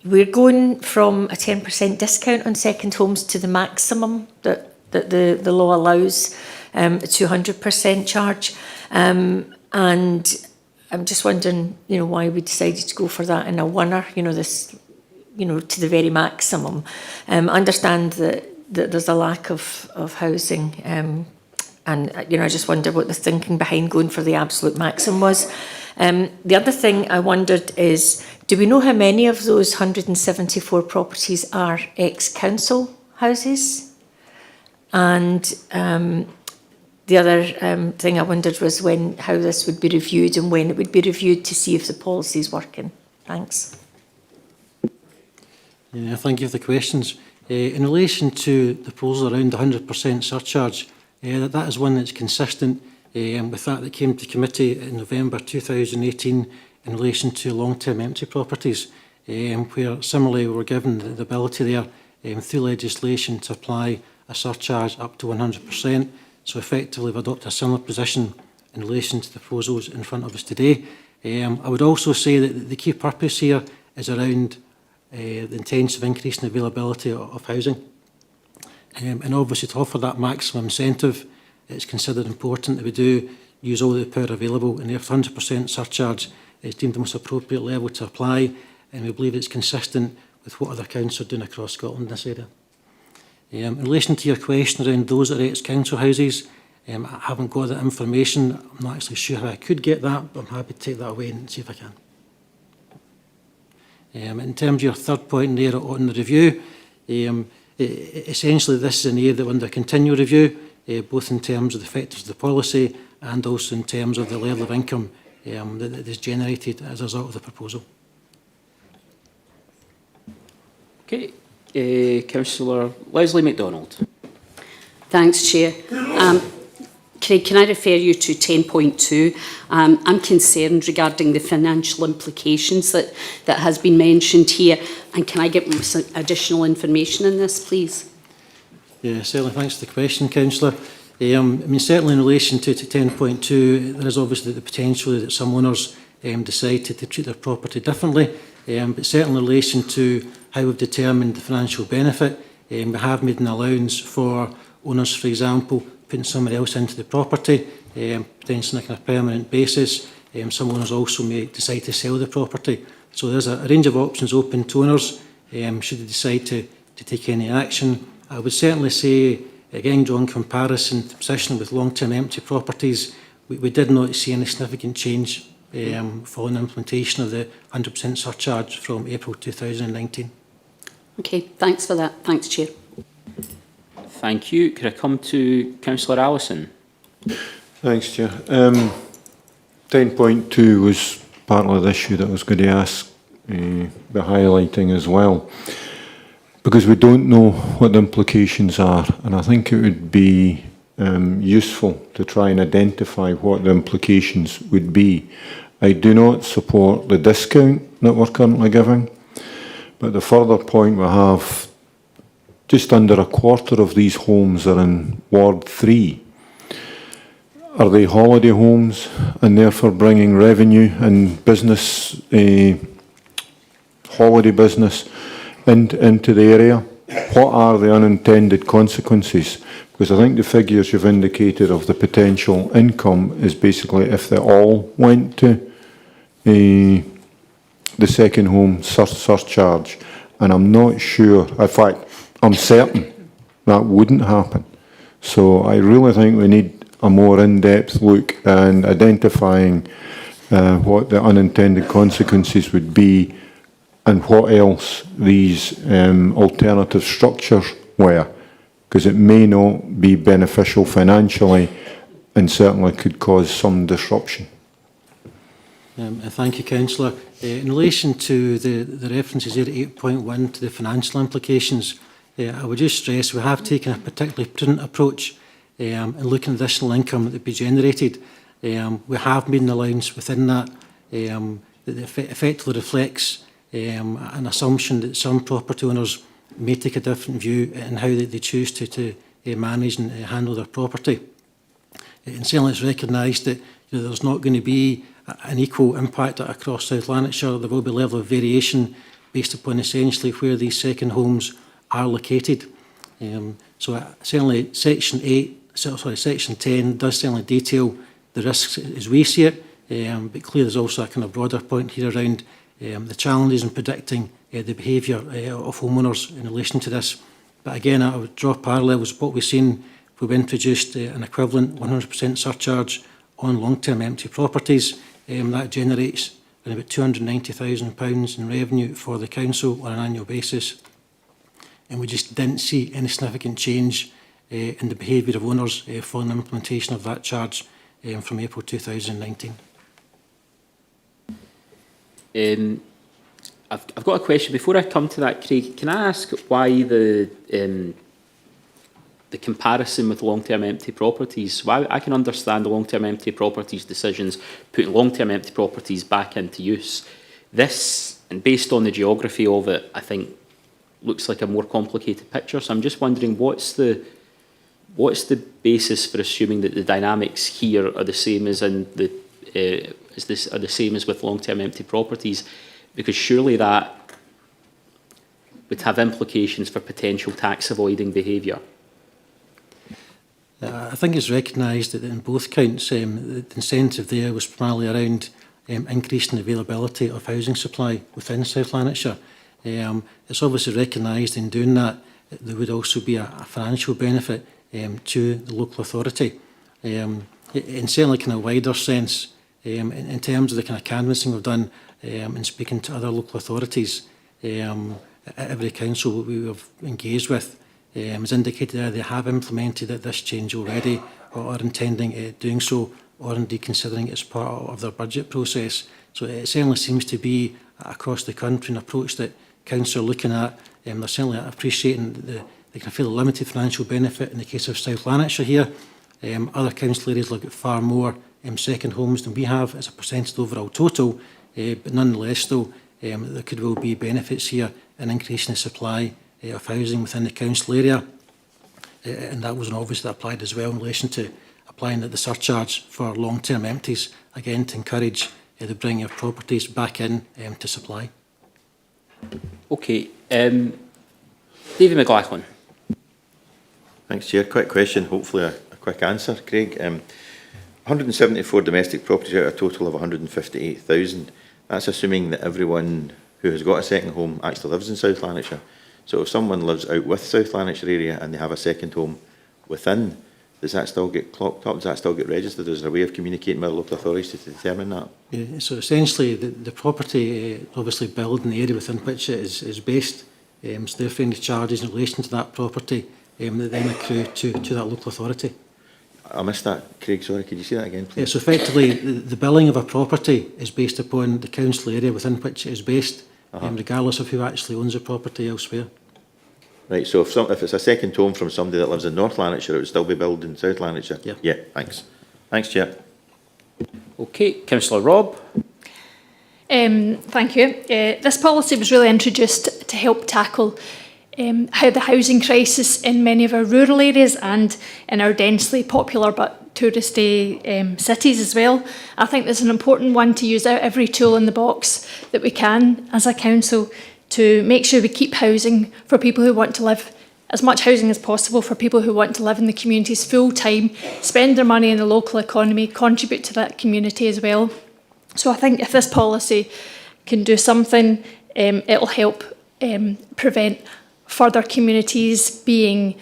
We're going from a 10% discount on second homes to the maximum that the law allows, a 200% charge. And I'm just wondering, why we decided to go for that in a oneer, this, to the very maximum. Understand that there's a lack of housing, and I just wonder what the thinking behind going for the absolute maximum was. The other thing I wondered is, do we know how many of those 174 properties are ex-council houses? And the other thing I wondered was how this would be reviewed and when it would be reviewed to see if the policy is working. Thanks. Yeah, thank you for the questions. In relation to the proposal around the 100% surcharge, that is one that's consistent with that came to committee in November 2018 in relation to long-term empty properties, where similarly we were given the ability there through legislation to apply a surcharge up to 100%. So effectively we've adopted a similar position in relation to the proposals in front of us today. I would also say that the key purpose here is around the intensive increase in availability of housing. And obviously to offer that maximum incentive, it's considered important that we do use all the power available, and therefore 100% surcharge is deemed the most appropriate level to apply, and we believe it's consistent with what other councils are doing across Scotland in this area. In relation to your question around those that are ex-council houses, I haven't got that information. I'm not actually sure how I could get that, but I'm happy to take that away and see if I can. In terms of your third point there on the review, essentially this is an area that we're under continual review, both in terms of the effectiveness of the policy and also in terms of the level of income that is generated as a result of the proposal. Okay. Councillor Leslie MacDonald. Thanks, Chair. Craig, can I refer you to 10.2? I'm concerned regarding the financial implications that has been mentioned here, and can I get some additional information in this, please? Yeah, certainly. Thanks for the question, Councillor. Certainly in relation to 10.2, there is obviously the potential that some owners decide to treat their property differently, but certainly in relation to how we've determined the financial benefit, we have made an allowance for owners, for example, putting somebody else into the property, potentially on a permanent basis. Some owners also may decide to sell the property. So there's a range of options open to owners should they decide to take any action. I would certainly say, again, drawing comparison to position with long-term empty properties, we did not see any significant change following the implementation of the 100% surcharge from April 2019. Okay, thanks for that. Thanks, Chair. Thank you. Could I come to Councillor Allison? Thanks, Chair. 10.2 was part of the issue that I was going to ask, the highlighting as well, because we don't know what the implications are, and I think it would be useful to try and identify what the implications would be. I do not support the discount that we're currently giving, but the further point we have, just under a quarter of these homes are in Ward 3. Are they holiday homes and therefore bringing revenue and business, holiday business into the area? What are the unintended consequences? Because I think the figures you've indicated of the potential income is basically if they all went to the second home surcharge. And I'm not sure, in fact, I'm certain that wouldn't happen. So I really think we need a more in-depth look and identifying what the unintended consequences would be and what else these alternative structures were, because it may not be beneficial financially and certainly could cause some disruption. Thank you, Councillor. In relation to the references here at 8.1 to the financial implications, I would just stress we have taken a particularly prudent approach in looking at additional income that would be generated. We have made an allowance within that effectively reflects an assumption that some property owners may take a different view in how they choose to manage and handle their property. And certainly it's recognised that there's not going to be an equal impact across South Lanarkshire. There will be a level of variation based upon essentially where these second homes are located. So certainly Section 10 does certainly detail the risks as we see it, but clearly there's also a kind of broader point here around the challenges in predicting the behaviour of homeowners in relation to this. But again, I would draw parallels with what we've seen if we've introduced an equivalent 100% surcharge on long-term empty properties. That generates about £290,000 in revenue for the council on an annual basis. And we just didn't see any significant change in the behaviour of owners following the implementation of that charge from April 2019. I've got a question. Before I come to that, Craig, can I ask why the comparison with long-term empty properties? Why I can understand the long-term empty properties decisions, putting long-term empty properties back into use. This, and based on the geography of it, I think looks like a more complicated picture. So I'm just wondering what's the basis for assuming that the dynamics here are the same as in the are the same as with long-term empty properties? Because surely that would have implications for potential tax avoiding behaviour. I think it's recognised that in both counts, the incentive there was primarily around increasing the availability of housing supply within South Lanarkshire. It's obviously recognised in doing that there would also be a financial benefit to the local authority. In certainly kind of wider sense, in terms of the kind of canvassing we've done and speaking to other local authorities, every council we have engaged with has indicated that they have implemented this change already or are intending doing so or indeed considering it as part of their budget process. So it certainly seems to be across the country an approach that councils are looking at. They're certainly appreciating the kind of fairly limited financial benefit in the case of South Lanarkshire here. Other council areas look at far more second homes than we have as a percentage of the overall total, but nonetheless though, there could well be benefits here in increasing the supply of housing within the council area. And that was obviously applied as well in relation to applying the surcharge for long-term empties, again to encourage the bringing of properties back in to supply. Okay, David McLaughlin. Thanks, Chair. Quick question, hopefully a quick answer, Craig. 174 domestic properties out of a total of 158,000. That's assuming that everyone who has got a second home actually lives in South Lanarkshire. So if someone lives out with South Lanarkshire area and they have a second home within, does that still get clocked up? Does that still get registered? Is there a way of communicating with local authorities to determine that? Yeah, so essentially the property obviously built in the area within which it is based, so therefore any charges in relation to that property that then accrue to that local authority. I missed that, Craig, sorry, could you say that again, please? Yeah, so effectively, the billing of a property is based upon the council area within which it is based, regardless of who actually owns the property elsewhere. Right, so if it's a second home from somebody that lives in North Lanarkshire, it would still be billed in South Lanarkshire? Yeah. Yeah, thanks. Thanks, Chair. Okay, Councillor Robb. Thank you. This policy was really introduced to help tackle how the housing crisis in many of our rural areas and in our densely popular but touristy cities as well. I think there's an important one to use out every tool in the box that we can as a council to make sure we keep housing for people who want to live, as much housing as possible for people who want to live in the communities full time, spend their money in the local economy, contribute to that community as well. So I think if this policy can do something, it'll help prevent further communities being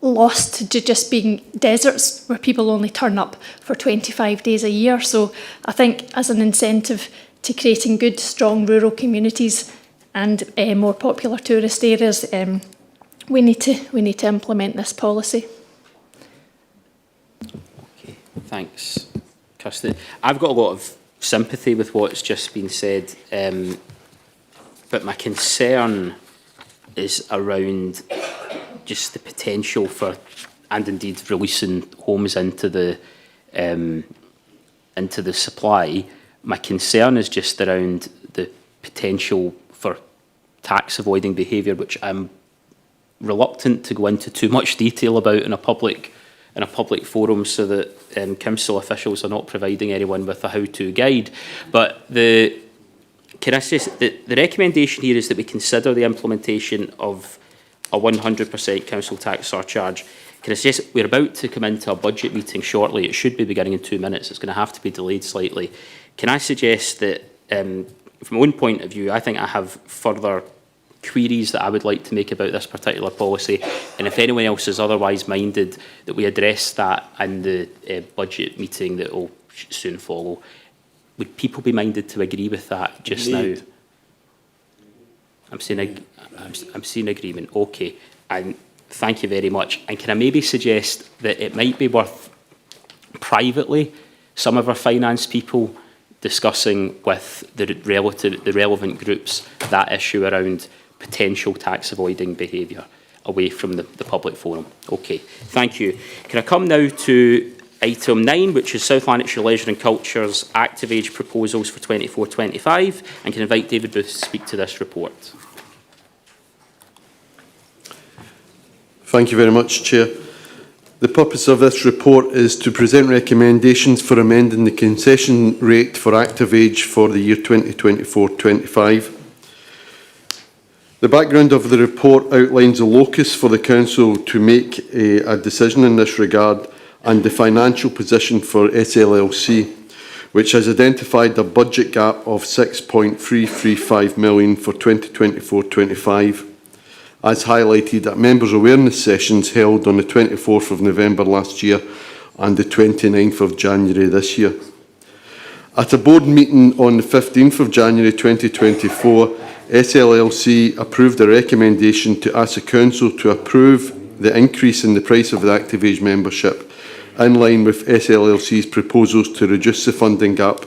lost to just being deserts where people only turn up for 25 days a year. So I think as an incentive to creating good, strong rural communities and more popular tourist areas, we need to implement this policy. Okay, thanks, Kirsty. I've got a lot of sympathy with what's just been said, but my concern is around just the potential for, and indeed releasing homes into the supply. My concern is just around the potential for tax avoiding behaviour, which I'm reluctant to go into too much detail about in a public forum, so that council officials are not providing anyone with a how-to guide. But can I say the recommendation here is that we consider the implementation of a 100% council tax surcharge. Can I suggest we're about to come into a budget meeting shortly? It should be beginning in 2 minutes. It's going to have to be delayed slightly. Can I suggest that, from my own point of view, I think I have further queries that I would like to make about this particular policy, and if anyone else is otherwise minded, that we address that in the budget meeting that will soon follow. Would people be minded to agree with that just now? I'm seeing agreement. Okay, and thank you very much. And can I maybe suggest that it might be worth privately some of our finance people discussing with the relevant groups that issue around potential tax avoiding behaviour away from the public forum. Okay, thank you. Can I come now to item 9, which is South Lanarkshire Leisure and Culture's Active Age proposals for 24-25, and can invite David Booth to speak to this report. Thank you very much, Chair. The purpose of this report is to present recommendations for amending the concession rate for Active Age for the year 2024-25. The background of the report outlines the locus for the Council to make a decision in this regard and the financial position for SLLC, which has identified a budget gap of 6.335 million for 2024-25, as highlighted at members' awareness sessions held on the 24th of November last year and the 29th of January this year. At a board meeting on the 15th of January 2024, SLLC approved a recommendation to ask the Council to approve the increase in the price of the Active Age membership in line with SLLC's proposals to reduce the funding gap,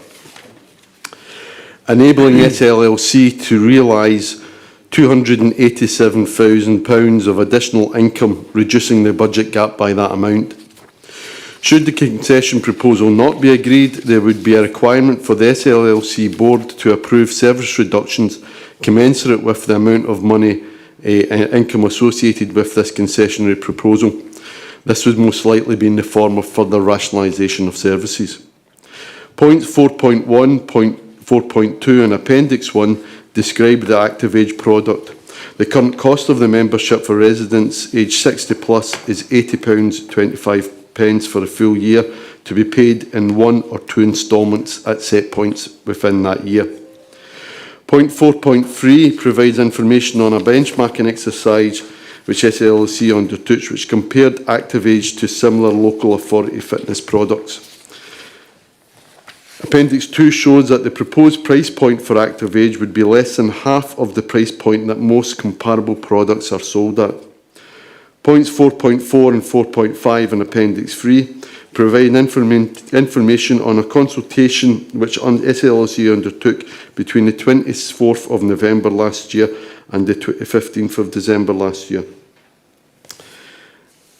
enabling SLLC to realise £287,000 of additional income, reducing the budget gap by that amount. Should the concession proposal not be agreed, there would be a requirement for the SLLC board to approve service reductions commensurate with the amount of money income associated with this concessionary proposal. This would most likely be in the form of further rationalisation of services. Points 4.1, point 4.2 and Appendix 1 describe the Active Age product. The current cost of the membership for residents aged 60 plus is £80.25 for a full year, to be paid in 1 or 2 instalments at set points within that year. Point 4.3 provides information on a benchmarking exercise which SLLC undertook, which compared Active Age to similar local authority fitness products. Appendix 2 shows that the proposed price point for Active Age would be less than half of the price point that most comparable products are sold at. Points 4.4 and 4.5 in Appendix 3 provide information on a consultation which SLLC undertook between the 24th of November last year and the 15th of December last year.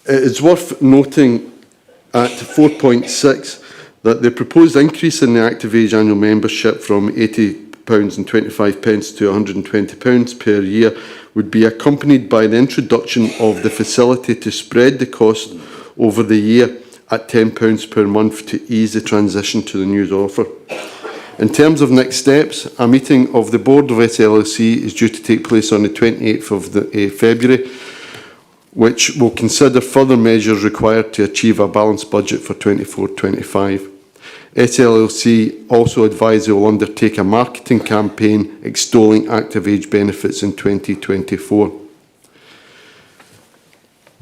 It is worth noting at 4.6 that the proposed increase in the Active Age annual membership from £80.25 to £120 per year would be accompanied by the introduction of the facility to spread the cost over the year at £10 per month to ease the transition to the new offer. In terms of next steps, a meeting of the Board of SLLC is due to take place on the 28th of February, which will consider further measures required to achieve a balanced budget for 24-25. SLLC also advised they will undertake a marketing campaign extolling Active Age benefits in 2024.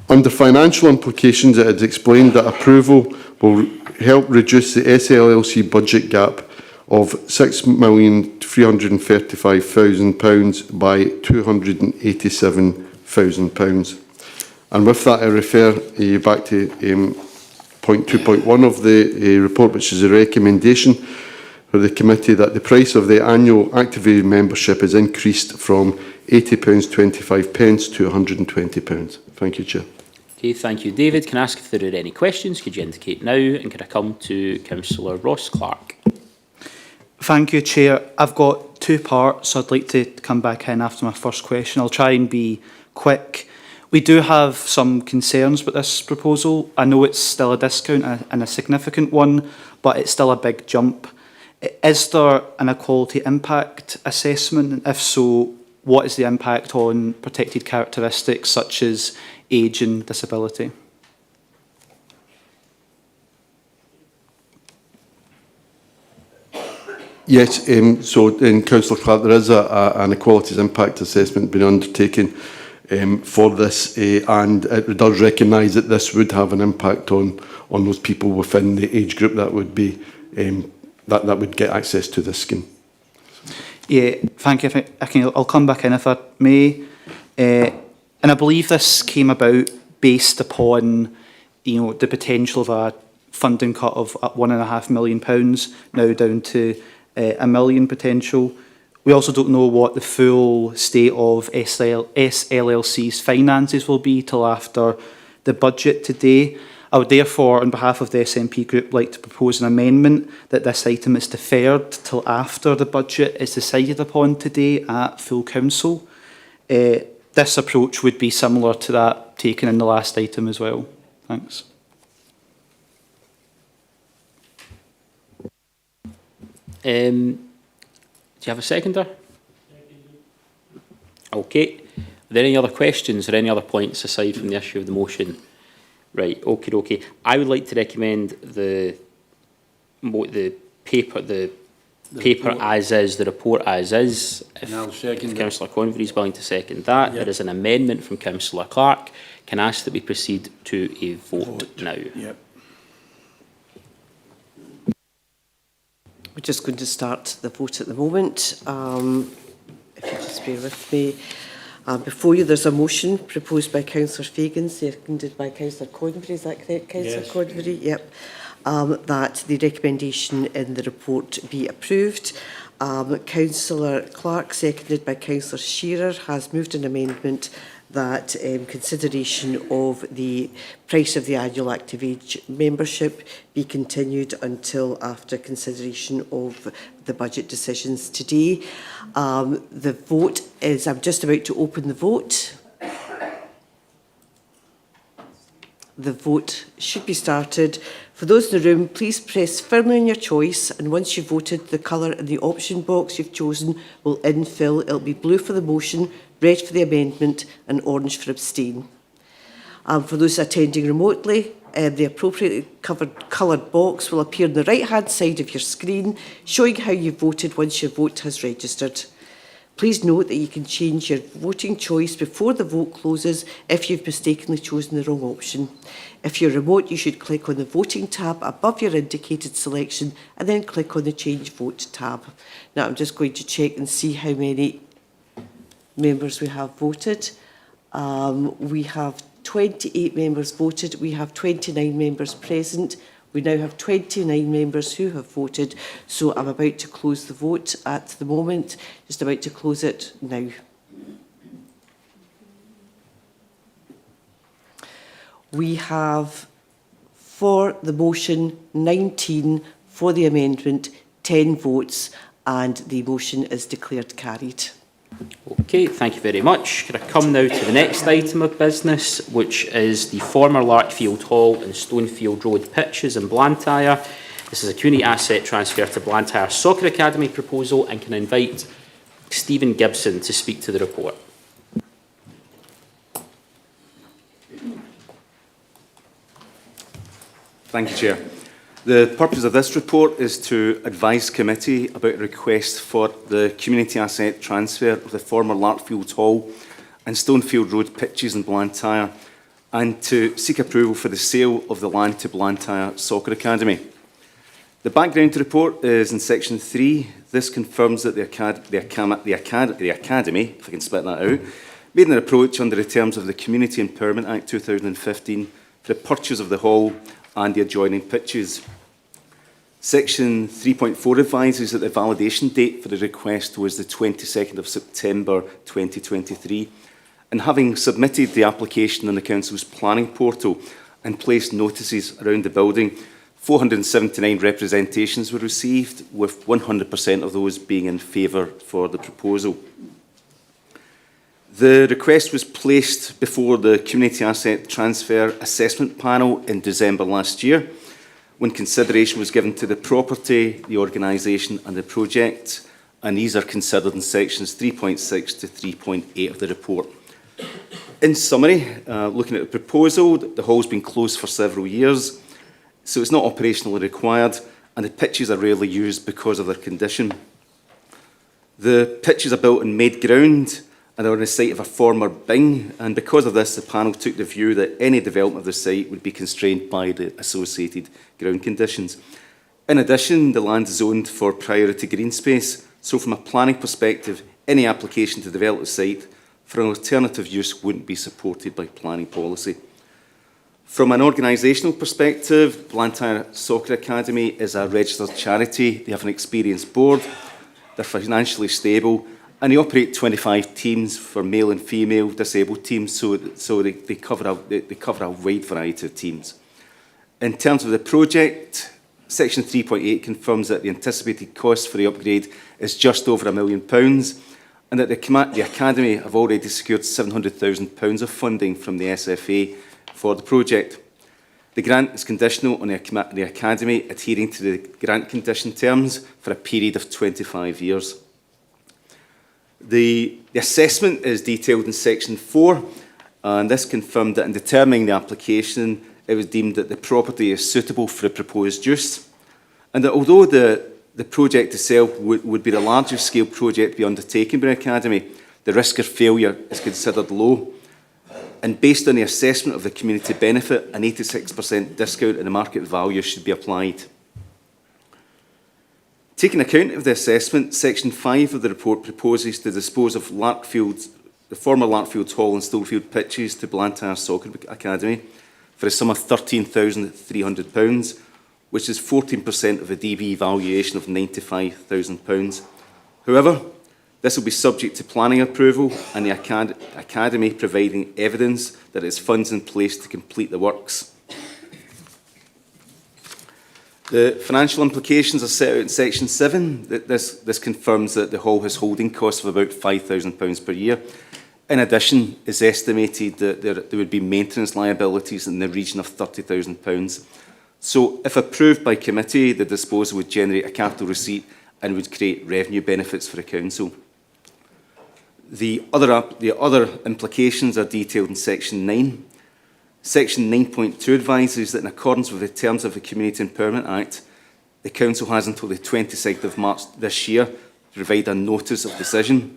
Under financial implications, it is explained that approval will help reduce the SLLC budget gap of £6,335,000 by £287,000. And with that, I refer you back to point 2.1 of the report, which is a recommendation for the committee that the price of the annual Active Age membership is increased from £80.25 to £120. Thank you, Chair. Okay, thank you, David. Can I ask if there are any questions? Could you indicate now? And could I come to Councillor Ross Clark? Thank you, Chair. I've got two parts. I'd like to come back in after my first question. I'll try and be quick. We do have some concerns with this proposal. I know it's still a discount and a significant one, but it's still a big jump. Is there an equality impact assessment? And if so, what is the impact on protected characteristics such as age and disability? Yes, so in Councillor Clark, there is an equalities impact assessment being undertaken for this, and it does recognise that this would have an impact on those people within the age group that would be that would get access to this scheme. Yeah, thank you. I'll come back in if I may. And I believe this came about based upon, the potential of a funding cut of £1.5 million, now down to £1 million potential. We also don't know what the full state of SLLC's finances will be till after the budget today. I would therefore, on behalf of the SNP group, like to propose an amendment that this item is deferred till after the budget is decided upon today at full council. This approach would be similar to that taken in the last item as well. Thanks. Do you have a seconder? Okay. Are there any other questions or any other points aside from the issue of the motion? Right. Okay. I would like to recommend the paper as is, the report as is. If Councillor Convery is willing to second that, there is an amendment from Councillor Clark. Can I ask that we proceed to a vote now? Yep. We're just going to start the vote at the moment. If you just bear with me. Before you, there's a motion proposed by Councillor Fagan, seconded by Councillor Convery. Is that correct, Councillor Convery? Yep. That the recommendation in the report be approved. Councillor Clark, seconded by Councillor Shearer, has moved an amendment that consideration of the price of the annual Active Age membership be continued until after consideration of the budget decisions today. The vote is, I'm just about to open the vote. The vote should be started. For those in the room, please press firmly on your choice, and once you've voted, the colour in the option box you've chosen will infill. It'll be blue for the motion, red for the amendment, and orange for abstain. For those attending remotely, the appropriately coloured box will appear on the right-hand side of your screen, showing how you voted once your vote has registered. Please note that you can change your voting choice before the vote closes if you've mistakenly chosen the wrong option. If you're remote, you should click on the voting tab above your indicated selection and then click on the change vote tab. Now I'm just going to check and see how many members we have voted. We have 28 members voted. We have 29 members present. We now have 29 members who have voted. So I'm about to close the vote at the moment, just about to close it now. We have, for the motion, 19, for the amendment, 10 votes, and the motion is declared carried. Okay, thank you very much. Could I come now to the next item of business, which is the former Larkfield Hall and Stonefield Road pitches in Blantyre. This is a community asset transfer to Blantyre Soccer Academy proposal, and can I invite Stephen Gibson to speak to the report. Thank you, Chair. The purpose of this report is to advise committee about a request for the community asset transfer of the former Larkfield Hall and Stonefield Road pitches in Blantyre, and to seek approval for the sale of the land to Blantyre Soccer Academy. The background to the report is in section 3. This confirms that the Academy, if I can split that out, made an approach under the terms of the Community Empowerment Act 2015 for the purchase of the hall and the adjoining pitches. Section 3.4 advises that the validation date for the request was the 22nd of September 2023, and having submitted the application on the Council's planning portal and placed notices around the building, 479 representations were received, with 100% of those being in favour for the proposal. The request was placed before the Community Asset Transfer Assessment Panel in December last year, when consideration was given to the property, the organisation and the project, and these are considered in sections 3.6 to 3.8 of the report. In summary, looking at the proposal, the hall has been closed for several years, so it's not operationally required, and the pitches are rarely used because of their condition. The pitches are built in made ground and are on the site of a former Bing, and because of this, the panel took the view that any development of the site would be constrained by the associated ground conditions. In addition, the land is zoned for priority green space, so from a planning perspective, any application to develop the site for an alternative use wouldn't be supported by planning policy. From an organisational perspective, Blantyre Soccer Academy is a registered charity. They have an experienced board, they're financially stable, and they operate 25 teams for male and female disabled teams, so they cover a wide variety of teams. In terms of the project, Section 3.8 confirms that the anticipated cost for the upgrade is just over £1 million, and that the Academy have already secured £700,000 of funding from the SFA for the project. The grant is conditional on the Academy adhering to the grant condition terms for a period of 25 years. The assessment is detailed in section 4, and this confirmed that in determining the application, it was deemed that the property is suitable for the proposed use, and that although the project itself would be the largest scale project to be undertaken by the Academy, the risk of failure is considered low. And based on the assessment of the community benefit, an 86% discount in the market value should be applied. Taking account of the assessment, Section 5 of the report proposes to dispose of the former Larkfield Hall and Stonefield pitches to Blantyre Soccer Academy for a sum of £13,300, which is 14% of a DB valuation of £95,000. However, this will be subject to planning approval and the Academy providing evidence that it has funds in place to complete the works. The financial implications are set out in Section 7. This confirms that the hall has holding costs of about £5,000 per year. In addition, it's estimated that there would be maintenance liabilities in the region of £30,000. So, if approved by committee, the disposal would generate a capital receipt and would create revenue benefits for the council. The other implications are detailed in Section 9. Section 9.2 advises that in accordance with the terms of the Community Empowerment Act, the Council has until the 22nd of March this year to provide a notice of decision.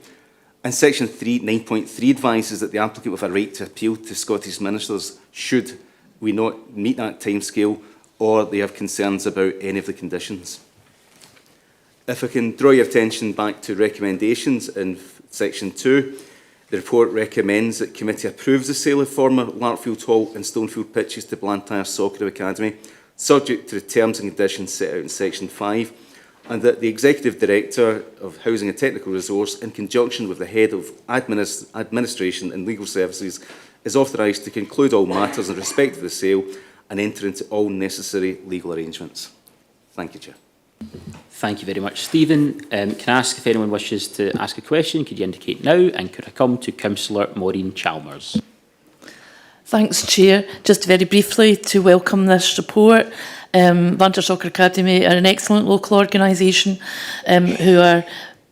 And Section 9.3 advises that the applicant will have a right to appeal to Scottish Ministers should we not meet that timescale or they have concerns about any of the conditions. If I can draw your attention back to recommendations in Section 2, The report recommends that committee approves the sale of former Larkfield Hall and Stonefield pitches to Blantyre Soccer Academy, subject to the terms and conditions set out in section 5, and that the Executive Director of Housing and Technical Resource, in conjunction with the Head of Administration and Legal Services, is authorised to conclude all matters in respect of the sale and enter into all necessary legal arrangements. Thank you, Chair. Thank you very much, Stephen. Can I ask if anyone wishes to ask a question? Could you indicate now? And could I come to Councillor Maureen Chalmers? Thanks, Chair. Just very briefly to welcome this report. Blantyre Soccer Academy are an excellent local organisation who are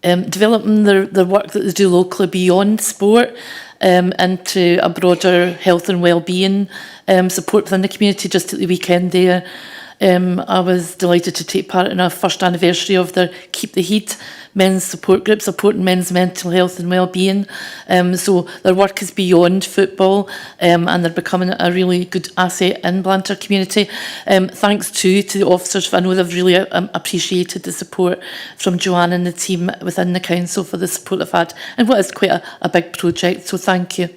developing their work that they do locally beyond sport into a broader health and well-being support within the community. Just at the weekend there, I was delighted to take part in our first anniversary of their Keep the Heat men's support group, supporting men's mental health and well-being. So their work is beyond football and they're becoming a really good asset in Blantyre community. Thanks to the officers, I know they've really appreciated the support from Joanne and the team within the council for the support they've had and what is quite a big project, so thank you.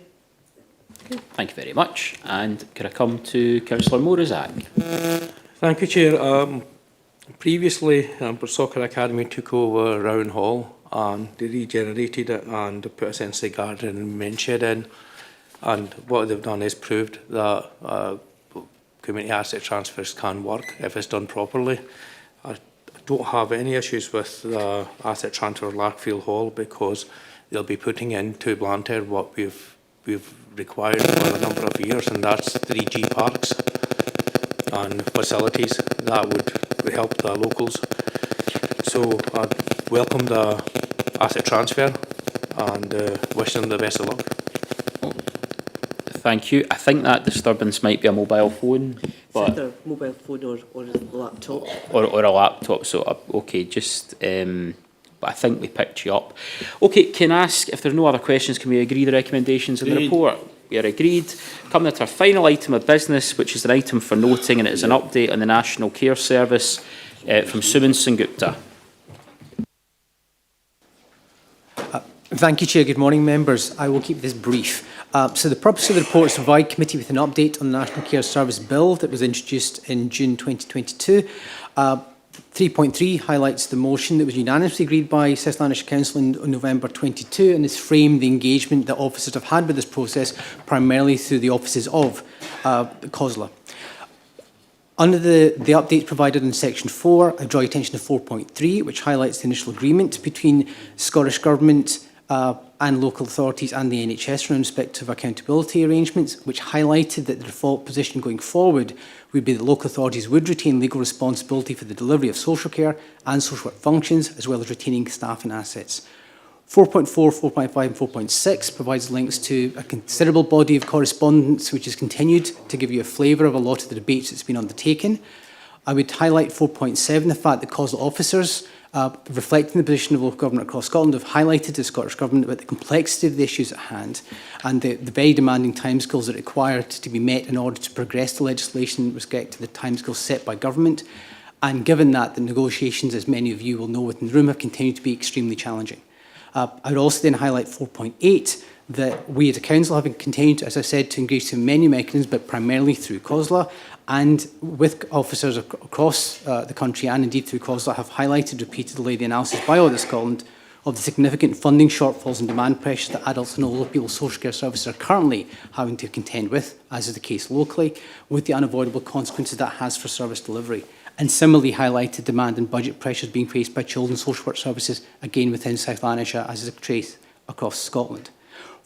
Thank you very much. And could I come to Councillor Morazak? Thank you, Chair. Previously, Soccer Academy took over Rowan Hall and they regenerated it and put a sensory garden and men's shed in. And what they've done is proved that community asset transfers can work if it's done properly. I don't have any issues with the asset transfer of Larkfield Hall because they'll be putting into Blantyre what we've required for a number of years, and that's 3G parks and facilities that would help the locals. So I welcome the asset transfer and wish them the best of luck. Thank you. I think that disturbance might be a mobile phone. But either mobile phone or a laptop. Or a laptop, so okay, just but I think we picked you up. Okay, can I ask, if there are no other questions, can we agree the recommendations in the report? We are agreed. Coming to our final item of business, which is an item for noting, and it is an update on the National Care Service from Suman Sengupta. Thank you, Chair. Good morning, members. I will keep this brief. So the purpose of the report is to provide committee with an update on the National Care Service Bill that was introduced in June 2022. 3.3 highlights the motion that was unanimously agreed by South Lanarkshire Council in November 22 and has framed the engagement that officers have had with this process, primarily through the offices of COSLA. Under the updates provided in section 4, I draw your attention to 4.3, which highlights the initial agreement between Scottish Government and local authorities and the NHS around respective accountability arrangements, which highlighted that the default position going forward would be that local authorities would retain legal responsibility for the delivery of social care and social work functions, as well as retaining staff and assets. 4.4, 4.5 and 4.6 provides links to a considerable body of correspondence which has continued to give you a flavour of a lot of the debates that's been undertaken. I would highlight 4.7, the fact that COSLA officers, reflecting the position of local government across Scotland, have highlighted to the Scottish Government about the complexity of the issues at hand and the very demanding timescales that are required to be met in order to progress the legislation with respect to the timescales set by government. And given that, the negotiations, as many of you will know within the room, have continued to be extremely challenging. I would also then highlight 4.8, that we as a council have continued, as I said, to engage through many mechanisms, but primarily through COSLA, and with officers across the country and indeed through COSLA have highlighted repeatedly the analysis by Audit Scotland of the significant funding shortfalls and demand pressures that adults and older people social care services are currently having to contend with, as is the case locally, with the unavoidable consequences that has for service delivery. And similarly highlighted demand and budget pressures being faced by children's social work services, again within South Lanarkshire, as is the case across Scotland.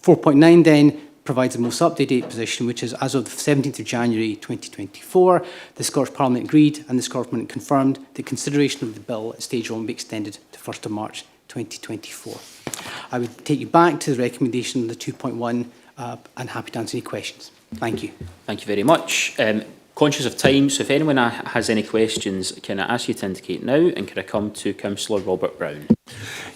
4.9 then provides the most up-to-date position, which is as of the 17th of January 2024, the Scottish Parliament agreed and the Scottish Government confirmed that consideration of the bill at stage 1 will be extended to 1st of March 2024. I would take you back to the recommendation of the 2.1 and happy to answer any questions. Thank you. Thank you very much. Conscious of time, so if anyone has any questions, can I ask you to indicate now, and can I come to Councillor Robert Brown?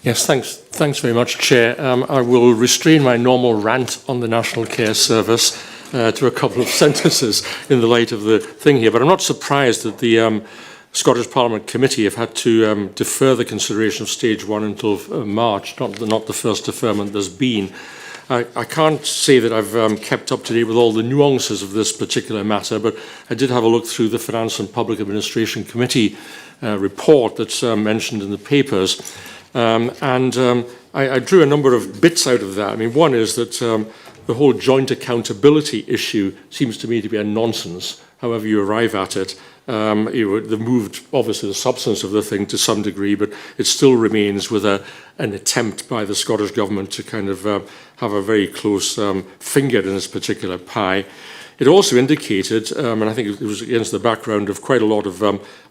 Yes, thanks very much, Chair. I will restrain my normal rant on the National Care Service to a couple of sentences in the light of the thing here, but I'm not surprised that the Scottish Parliament Committee have had to defer the consideration of stage 1 until March, not the first deferment there's been. I can't say that I've kept up to date with all the nuances of this particular matter, but I did have a look through the Finance and Public Administration Committee report that's mentioned in the papers. I drew a number of bits out of that. I mean, one is that the whole joint accountability issue seems to me to be a nonsense, however you arrive at it. They've moved, obviously, the substance of the thing to some degree, but it still remains with an attempt by the Scottish Government to kind of have a very close finger in this particular pie. It also indicated, and I think it was against the background of quite a lot of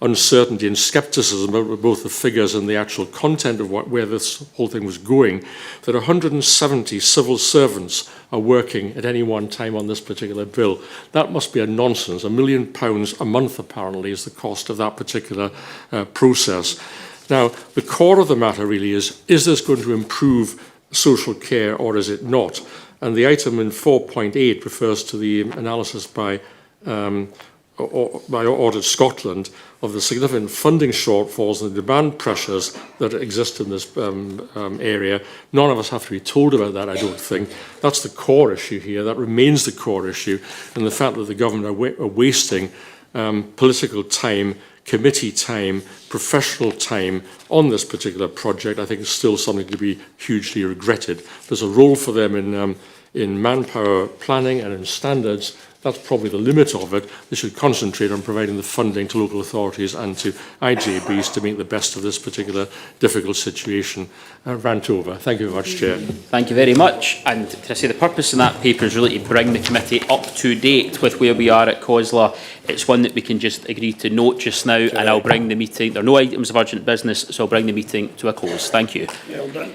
uncertainty and scepticism about both the figures and the actual content of where this whole thing was going, that 170 civil servants are working at any one time on this particular bill. That must be a nonsense. £1 million a month, apparently, is the cost of that particular process. Now, the core of the matter really is this going to improve social care or is it not? And the item in 4.8 refers to the analysis by Audit Scotland of the significant funding shortfalls and the demand pressures that exist in this area. None of us have to be told about that, I don't think. That's the core issue here. That remains the core issue. And the fact that the government are wasting political time, committee time, professional time on this particular project, I think is still something to be hugely regretted. There's a role for them in manpower planning and in standards. That's probably the limit of it. They should concentrate on providing the funding to local authorities and to IJBs to make the best of this particular difficult situation. Rant over. Thank you very much, Chair. Thank you very much. And can I say the purpose in that paper is really to bring the committee up to date with where we are at COSLA. It's one that we can just agree to note just now, and I'll bring the meeting. There are no items of urgent business, so I'll bring the meeting to a close. Thank you. Well done.